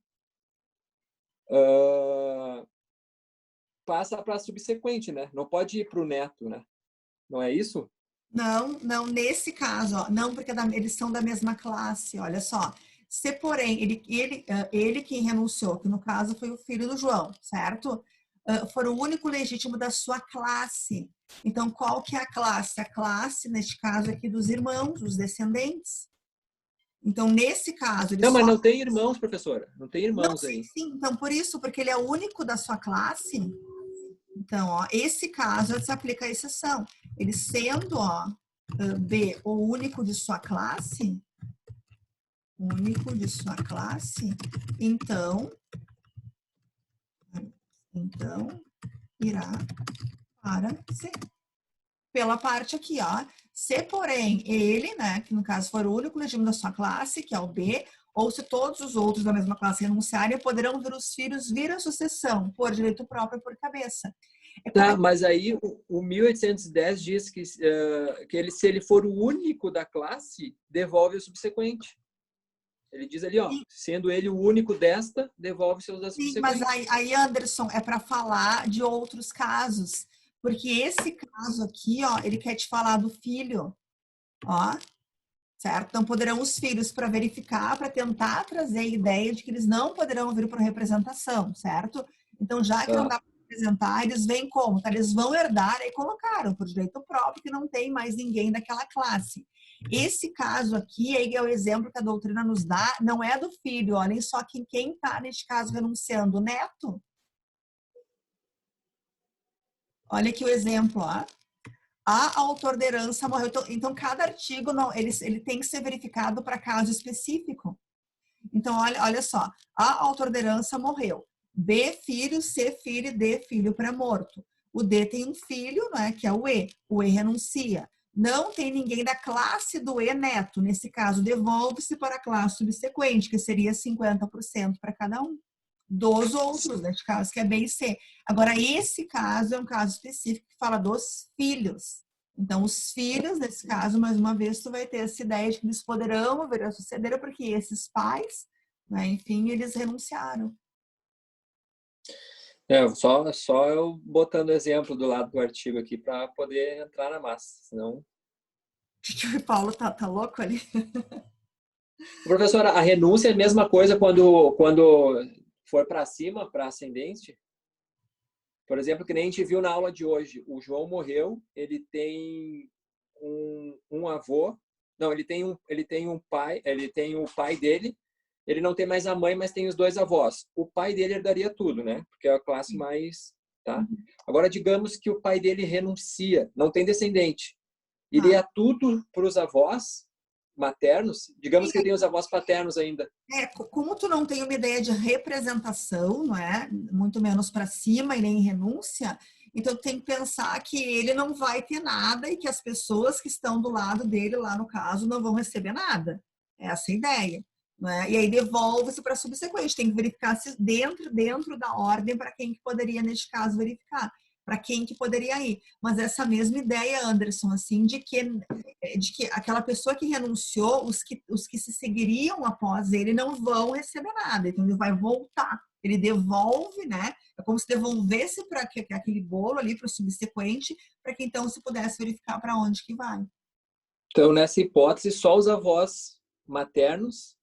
passa para a subsequente, né? Não pode ir para o neto, né? Não é isso? Não, nesse caso, ó, não, porque eles são da mesma classe, olha só. Se, porém, ele quem renunciou, que no caso foi o filho do João, certo? For o único legítimo da sua classe. Então, qual que é a classe? A classe, neste caso aqui, dos irmãos, dos descendentes. Então, nesse caso... Não, mas não tem irmãos, professora. Não tem irmãos aí. Sim, então, por isso, porque ele é o único da sua classe. Então, ó, esse caso, se aplica a exceção. Ele sendo, ó, B, o único de sua classe, então irá para C. Pela parte aqui, ó. Se, porém, ele, né, que no caso for o único legítimo da sua classe, que é o B, ou se todos os outros da mesma classe renunciarem, poderão vir os filhos vir a sucessão, por direito próprio por cabeça. Tá, mas aí o 1810 diz que se ele for o único da classe, devolve o subsequente. Ele diz ali, ó, sim, sendo ele o único desta, devolve seus da subsequente. Sim, mas aí, Anderson, é para falar de outros casos. Porque esse caso aqui, ó, ele quer te falar do filho, ó, certo? Então, poderão os filhos para verificar, para tentar trazer a ideia de que eles não poderão vir por representação, certo? Então, já que não dá para representar, eles vêm como? Tá? Eles vão herdar, e colocaram por direito próprio que não tem mais ninguém daquela classe. Esse caso aqui, aí é o exemplo que a doutrina nos dá, não é do filho, olhem só quem está, neste caso, renunciando, o neto. Olha aqui o exemplo, ó. A autor da herança morreu. Então, cada artigo, não, ele tem que ser verificado para caso específico. Então, olha só. A autor da herança morreu. B, filho, C, filho, D, filho pré-morto. O D tem um filho, né, que é o E. O E renuncia. não tem ninguém da classe do e-neto. Nesse caso, devolve-se para a classe subsequente, que seria 50% para cada um. Dos outros, neste caso, que é B e C. Agora, esse caso é um caso específico que fala dos filhos. Então, os filhos, nesse caso, mais uma vez, tu vai ter essa ideia de que eles poderão vir a suceder, porque esses pais, né, enfim, eles renunciaram. Só eu botando exemplo do lado do artigo aqui para poder entrar na massa, senão... O Paulo tá louco ali? Professora, a renúncia é a mesma coisa quando for para cima, para ascendente? Por exemplo, que nem a gente viu na aula de hoje, o João morreu, ele tem um avô, não, ele tem um pai, ele tem o pai dele, ele não tem mais a mãe, mas tem os dois avós. O pai dele herdaria tudo, né? Porque é a classe mais, tá? Agora, digamos que o pai dele renuncia, não tem descendente. Iria tudo para os avós maternos? Digamos que ele tem os avós paternos ainda. Como tu não tem uma ideia de representação, não é? Muito menos para cima e nem renúncia, então tu tem que pensar que ele não vai ter nada e que as pessoas que estão do lado dele, lá no caso, não vão receber nada. Essa é a ideia. Né? E aí devolve-se para subsequente. Tem que verificar se dentro da ordem para quem que poderia, neste caso, verificar. Para quem que poderia ir. Mas essa mesma ideia, Anderson, assim, de que aquela pessoa que renunciou, os que se seguiriam após ele não vão receber nada. Então, ele vai voltar. Ele devolve, né? É como se devolvesse para aquele bolo ali, para o subsequente, para que então se pudesse verificar para onde que vai. Então, nessa hipótese, só os avós maternos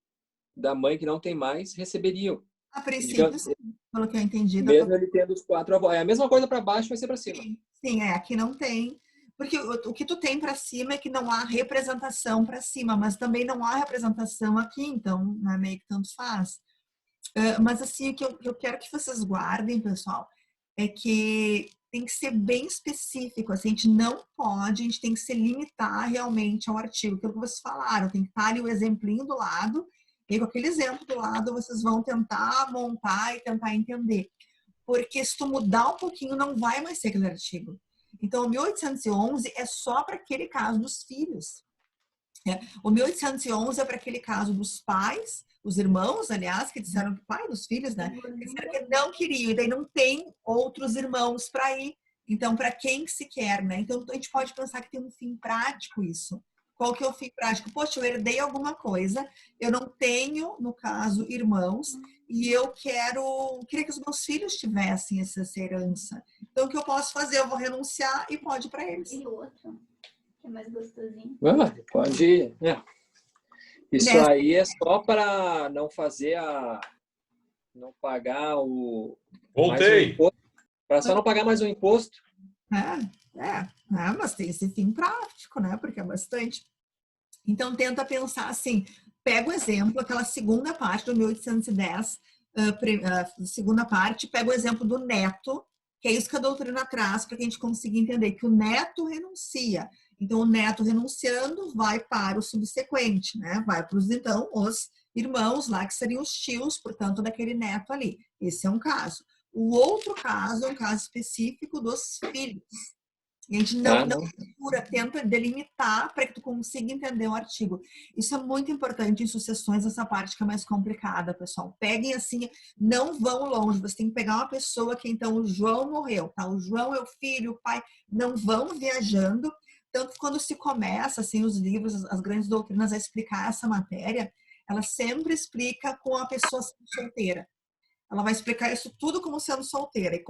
da mãe que não tem mais receberiam. A princípio, sim, pelo que eu entendi. Mesmo ele tendo os 4 avós. É a mesma coisa para baixo, vai ser para cima. Sim, aqui não tem. Porque o que tu tem para cima é que não há representação para cima, mas também não há representação aqui, então né, meio que tanto faz. Mas assim, o que eu quero que vocês guardem, pessoal, é que tem que ser bem específico. Assim, a gente tem que se limitar realmente ao artigo. Aquilo que vocês falaram, tem que estar ali o exemplinho do lado, e com aquele exemplo do lado vocês vão tentar montar e tentar entender. Porque se tu mudar um pouquinho, não vai mais ser aquele artigo. Então, o 1811 é só para aquele caso dos filhos. O 1811 é para aquele caso dos pais, os irmãos, aliás, que disseram que pai dos filhos, né? Disseram que não queriam, e daí não tem outros irmãos para ir. Então, para quem que se quer, né? Então, a gente pode pensar que tem um fim prático isso. Qual que é o fim prático? Poxa, eu herdei alguma coisa, eu não tenho, no caso, irmãos, e eu queria que os meus filhos tivessem essa herança. Então, o que eu posso fazer? Eu vou renunciar e pode ir para eles. E outro, que é mais gostosinho. Pode ir. Isso aí é só para não fazer não pagar o... Voltei! Para só não pagar mais um imposto. Mas tem esse fim prático, né? Porque é bastante. Então, tenta pensar assim, pega o exemplo, aquela segunda parte do 1810, segunda parte, pega o exemplo do neto, que é isso que a doutrina traz para que a gente consiga entender que o neto renuncia. Então, o neto renunciando vai para o subsequente, né? Vai para então, os irmãos lá, que seriam os tios, portanto, daquele neto ali. Esse é um caso. O outro caso é um caso específico dos filhos. A gente não procura, tenta delimitar para que tu consiga entender o artigo. Isso é muito importante em sucessões, essa parte que é mais complicada, pessoal. Peguem assim, não vão longe. Você tem que pegar uma pessoa que, então, o João morreu, tá? O João é o filho, o pai. Não vão viajando. Tanto que quando se começa, assim, os livros, as grandes doutrinas a explicar essa matéria, ela sempre explica com a pessoa solteira. Ela vai explicar isso tudo como sendo solteira. E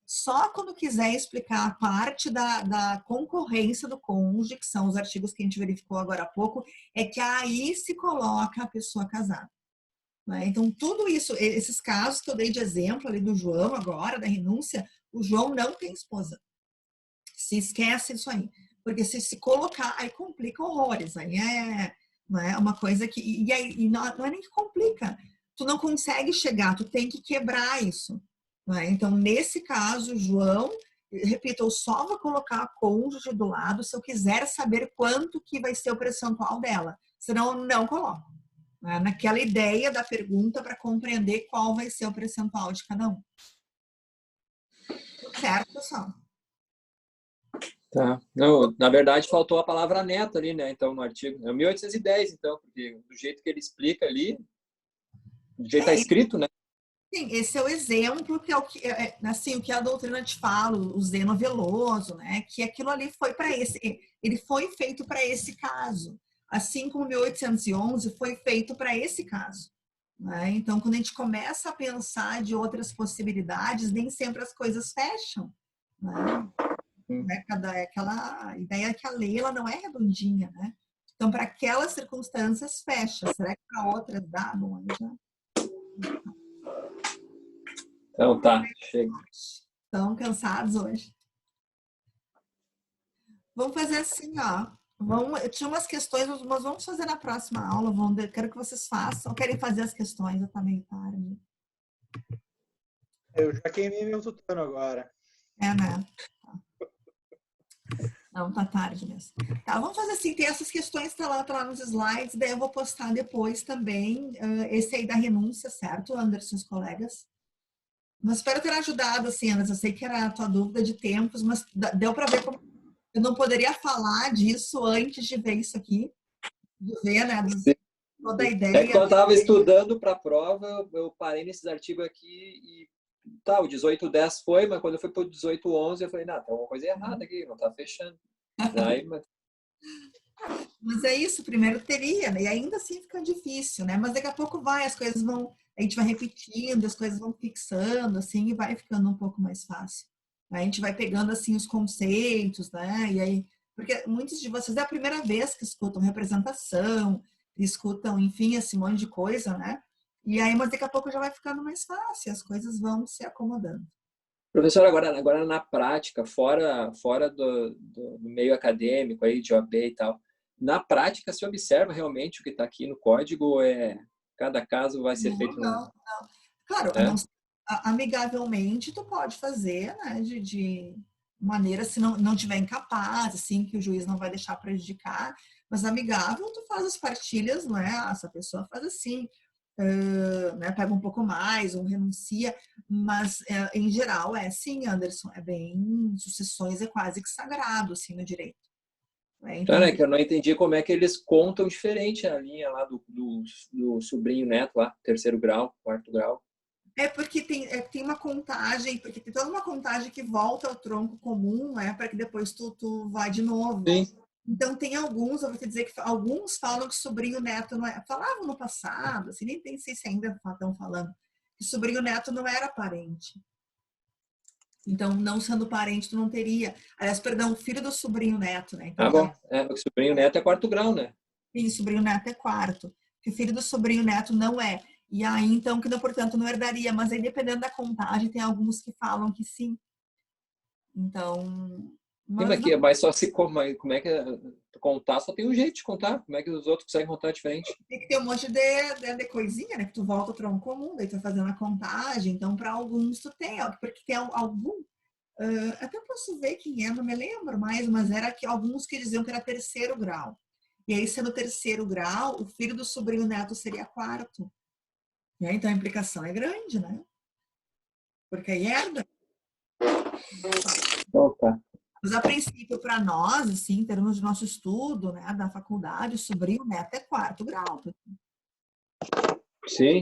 só quando quiser explicar a parte da concorrência do cônjuge, que são os artigos que a gente verificou agora há pouco, é que aí se coloca a pessoa casada. Né? Então, tudo isso, esses casos que eu dei de exemplo ali do João agora, da renúncia, o João não tem esposa. Se esquece disso aí. Porque se colocar, aí complica horrores. Aí não é uma coisa que... E não é nem que complica. Tu não consegue chegar, tu tem que quebrar isso. Né? Então, nesse caso, João, repito, eu só vou colocar a cônjuge do lado se eu quiser saber quanto que vai ser o percentual dela. Senão, eu não coloco. Né? Naquela ideia da pergunta para compreender qual vai ser o percentual de cada um. Certo, pessoal? Tá. Não, na verdade, faltou a palavra neto ali, né? Então, no artigo. É 1810, então, porque do jeito que ele explica ali, do jeito que está escrito, né? Sim, esse é o exemplo que é o que assim, o que a doutrina te fala, o Zeno Veloso, né? Que aquilo ali foi para ele foi feito para esse caso, assim como 1811 foi feito para esse caso, né? Então, quando a gente começa a pensar de outras possibilidades, nem sempre as coisas fecham, né? É aquela ideia que a lei ela não é redondinha, né? Então, para aquelas circunstâncias fecha. Será que para outras dá? Bom, aí já Então, tá. Chega. estão cansados hoje. Vamos fazer assim, ó. Eu tinha umas questões, mas vamos fazer na próxima aula. Quero que vocês façam. Querem fazer as questões? Já tá meio tarde. Eu já queimei meu tutano agora. É, né? Não, tá tarde mesmo. Tá, vamos fazer assim, tem essas questões, tá lá nos slides, daí eu vou postar depois também, esse aí da renúncia, certo, Anderson, os colegas? Mas espero ter ajudado, assim, Anderson, eu sei que era a tua dúvida de tempos, mas deu para ver como eu não poderia falar disso antes de ver isso aqui, de ver, né, toda a É que ideia. quando eu estava estudando para a prova, eu parei nesses artigos aqui e tá, o 1810 foi, mas quando eu fui para o 1811, eu falei, não, tem alguma coisa errada aqui, não tá fechando. Aí, Mas é isso, primeiro teria, né? E ainda assim fica difícil, né? Mas daqui a pouco as coisas vão, a gente vai repetindo, as coisas vão fixando, assim, e vai ficando um pouco mais fácil. A gente vai pegando, assim, os conceitos, né? E aí, porque muitos de vocês é a primeira vez que escutam representação, escutam, enfim, esse monte de coisa, né? E aí, mas daqui a pouco já vai ficando mais fácil, as coisas vão se acomodando. professor, agora na prática, fora do meio acadêmico aí, de OAB e tal, na prática se observa realmente o que está aqui no código ou cada caso vai ser feito Não. Claro, né? amigavelmente tu pode fazer, né, de maneira, se não tiver incapaz, assim, que o juiz não vai deixar prejudicar, mas amigável tu faz as partilhas, não é? Essa pessoa faz assim, né, pega um pouco mais, ou renuncia, mas em geral é sim, Anderson, é bem, sucessões é quase que sagrado, assim, no direito. Né? Então, Então, né, que eu não entendi como é que eles contam diferente a linha lá do sobrinho neto lá, terceiro grau, quarto grau. é porque tem uma contagem, porque tem toda uma contagem que volta ao tronco comum, né, para que depois tu vai de novo. Sim. Então tem alguns, eu vou te dizer que alguns falam que sobrinho neto não é, falavam no passado, assim, nem sei se ainda estão falando, que sobrinho neto não era parente. Então, não sendo parente, tu não teria. Aliás, perdão, filho do sobrinho neto, né? Então, Bom. O sobrinho neto é quarto grau, né? Sim, sobrinho neto é quarto. Que o filho do sobrinho neto não é. E aí, então, que, portanto, não herdaria. Mas aí, dependendo da contagem, tem alguns que falam que sim. Então... Mas só se como é que contar, só tem um jeito de contar. Como é que os outros conseguem contar diferente? Tem que ter um monte de coisinha, né? Que tu volta ao tronco comum, daí tu vai fazendo a contagem. Então, para alguns, tu tem. Porque tem algum... até posso ver quem é, não me lembro mais, mas era que alguns que diziam que era terceiro grau. E aí, sendo terceiro grau, o filho do sobrinho neto seria quarto. E aí, então, a implicação é grande, né? Porque aí herda. Opa. Mas, a princípio, para nós, assim, em termos de nosso estudo, né, da faculdade, o sobrinho neto é quarto grau. Sim.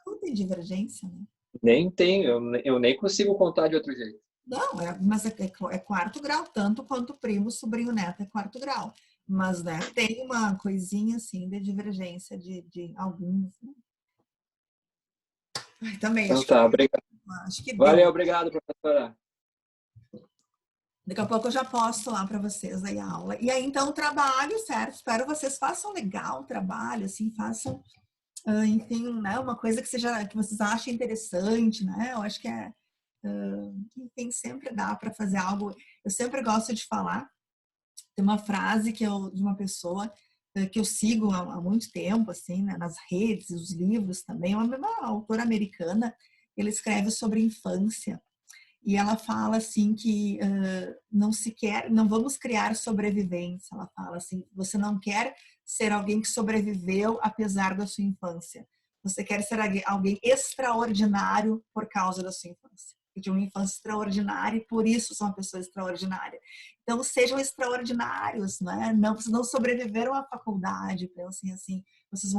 Não tem divergência, né? Nem tenho, eu nem consigo contar de outro jeito. Não, mas é quarto grau, tanto quanto primo, sobrinho neto é quarto grau. Mas, né, tem uma coisinha, assim, de divergência de alguns, né? Também, Então tá, obrigado. acho que Valeu, deu. obrigado, professora. Daqui a pouco eu já posto lá para vocês aí a aula. E aí, então, o trabalho, certo? Espero vocês façam legal o trabalho, assim, façam, enfim, né, uma coisa que vocês achem interessante, né? Eu acho que enfim, sempre dá para fazer algo. Eu sempre gosto de falar. Tem uma frase de uma pessoa que eu sigo há muito tempo, assim, né, nas redes, os livros também, uma autora americana, ela escreve sobre infância. E ela fala assim que não vamos criar sobrevivência. Ela fala assim, você não quer ser alguém que sobreviveu apesar da sua infância. Você quer ser alguém extraordinário por causa da sua infância. de uma infância extraordinária e por isso são uma pessoa extraordinária. Então, sejam extraordinários, né? Não sobreviveram à faculdade, pensem assim, vocês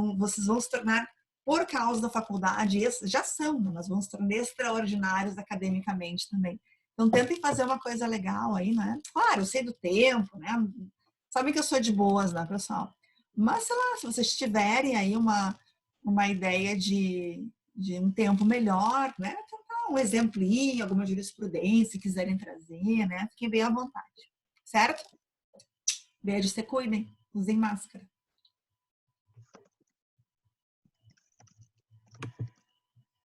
vão se tornar, por causa da faculdade, já são, mas vão se tornar extraordinários academicamente também. Então, tentem fazer uma coisa legal aí, né? Claro, eu sei do tempo, né? Sabem que eu sou de boas, né, pessoal? Mas, sei lá, se vocês tiverem aí uma ideia de um tempo melhor, né? Tentar um exemplinho, alguma jurisprudência, quiserem trazer, né? Fiquem bem à vontade. Certo? Beijo, se cuidem. Usem máscara.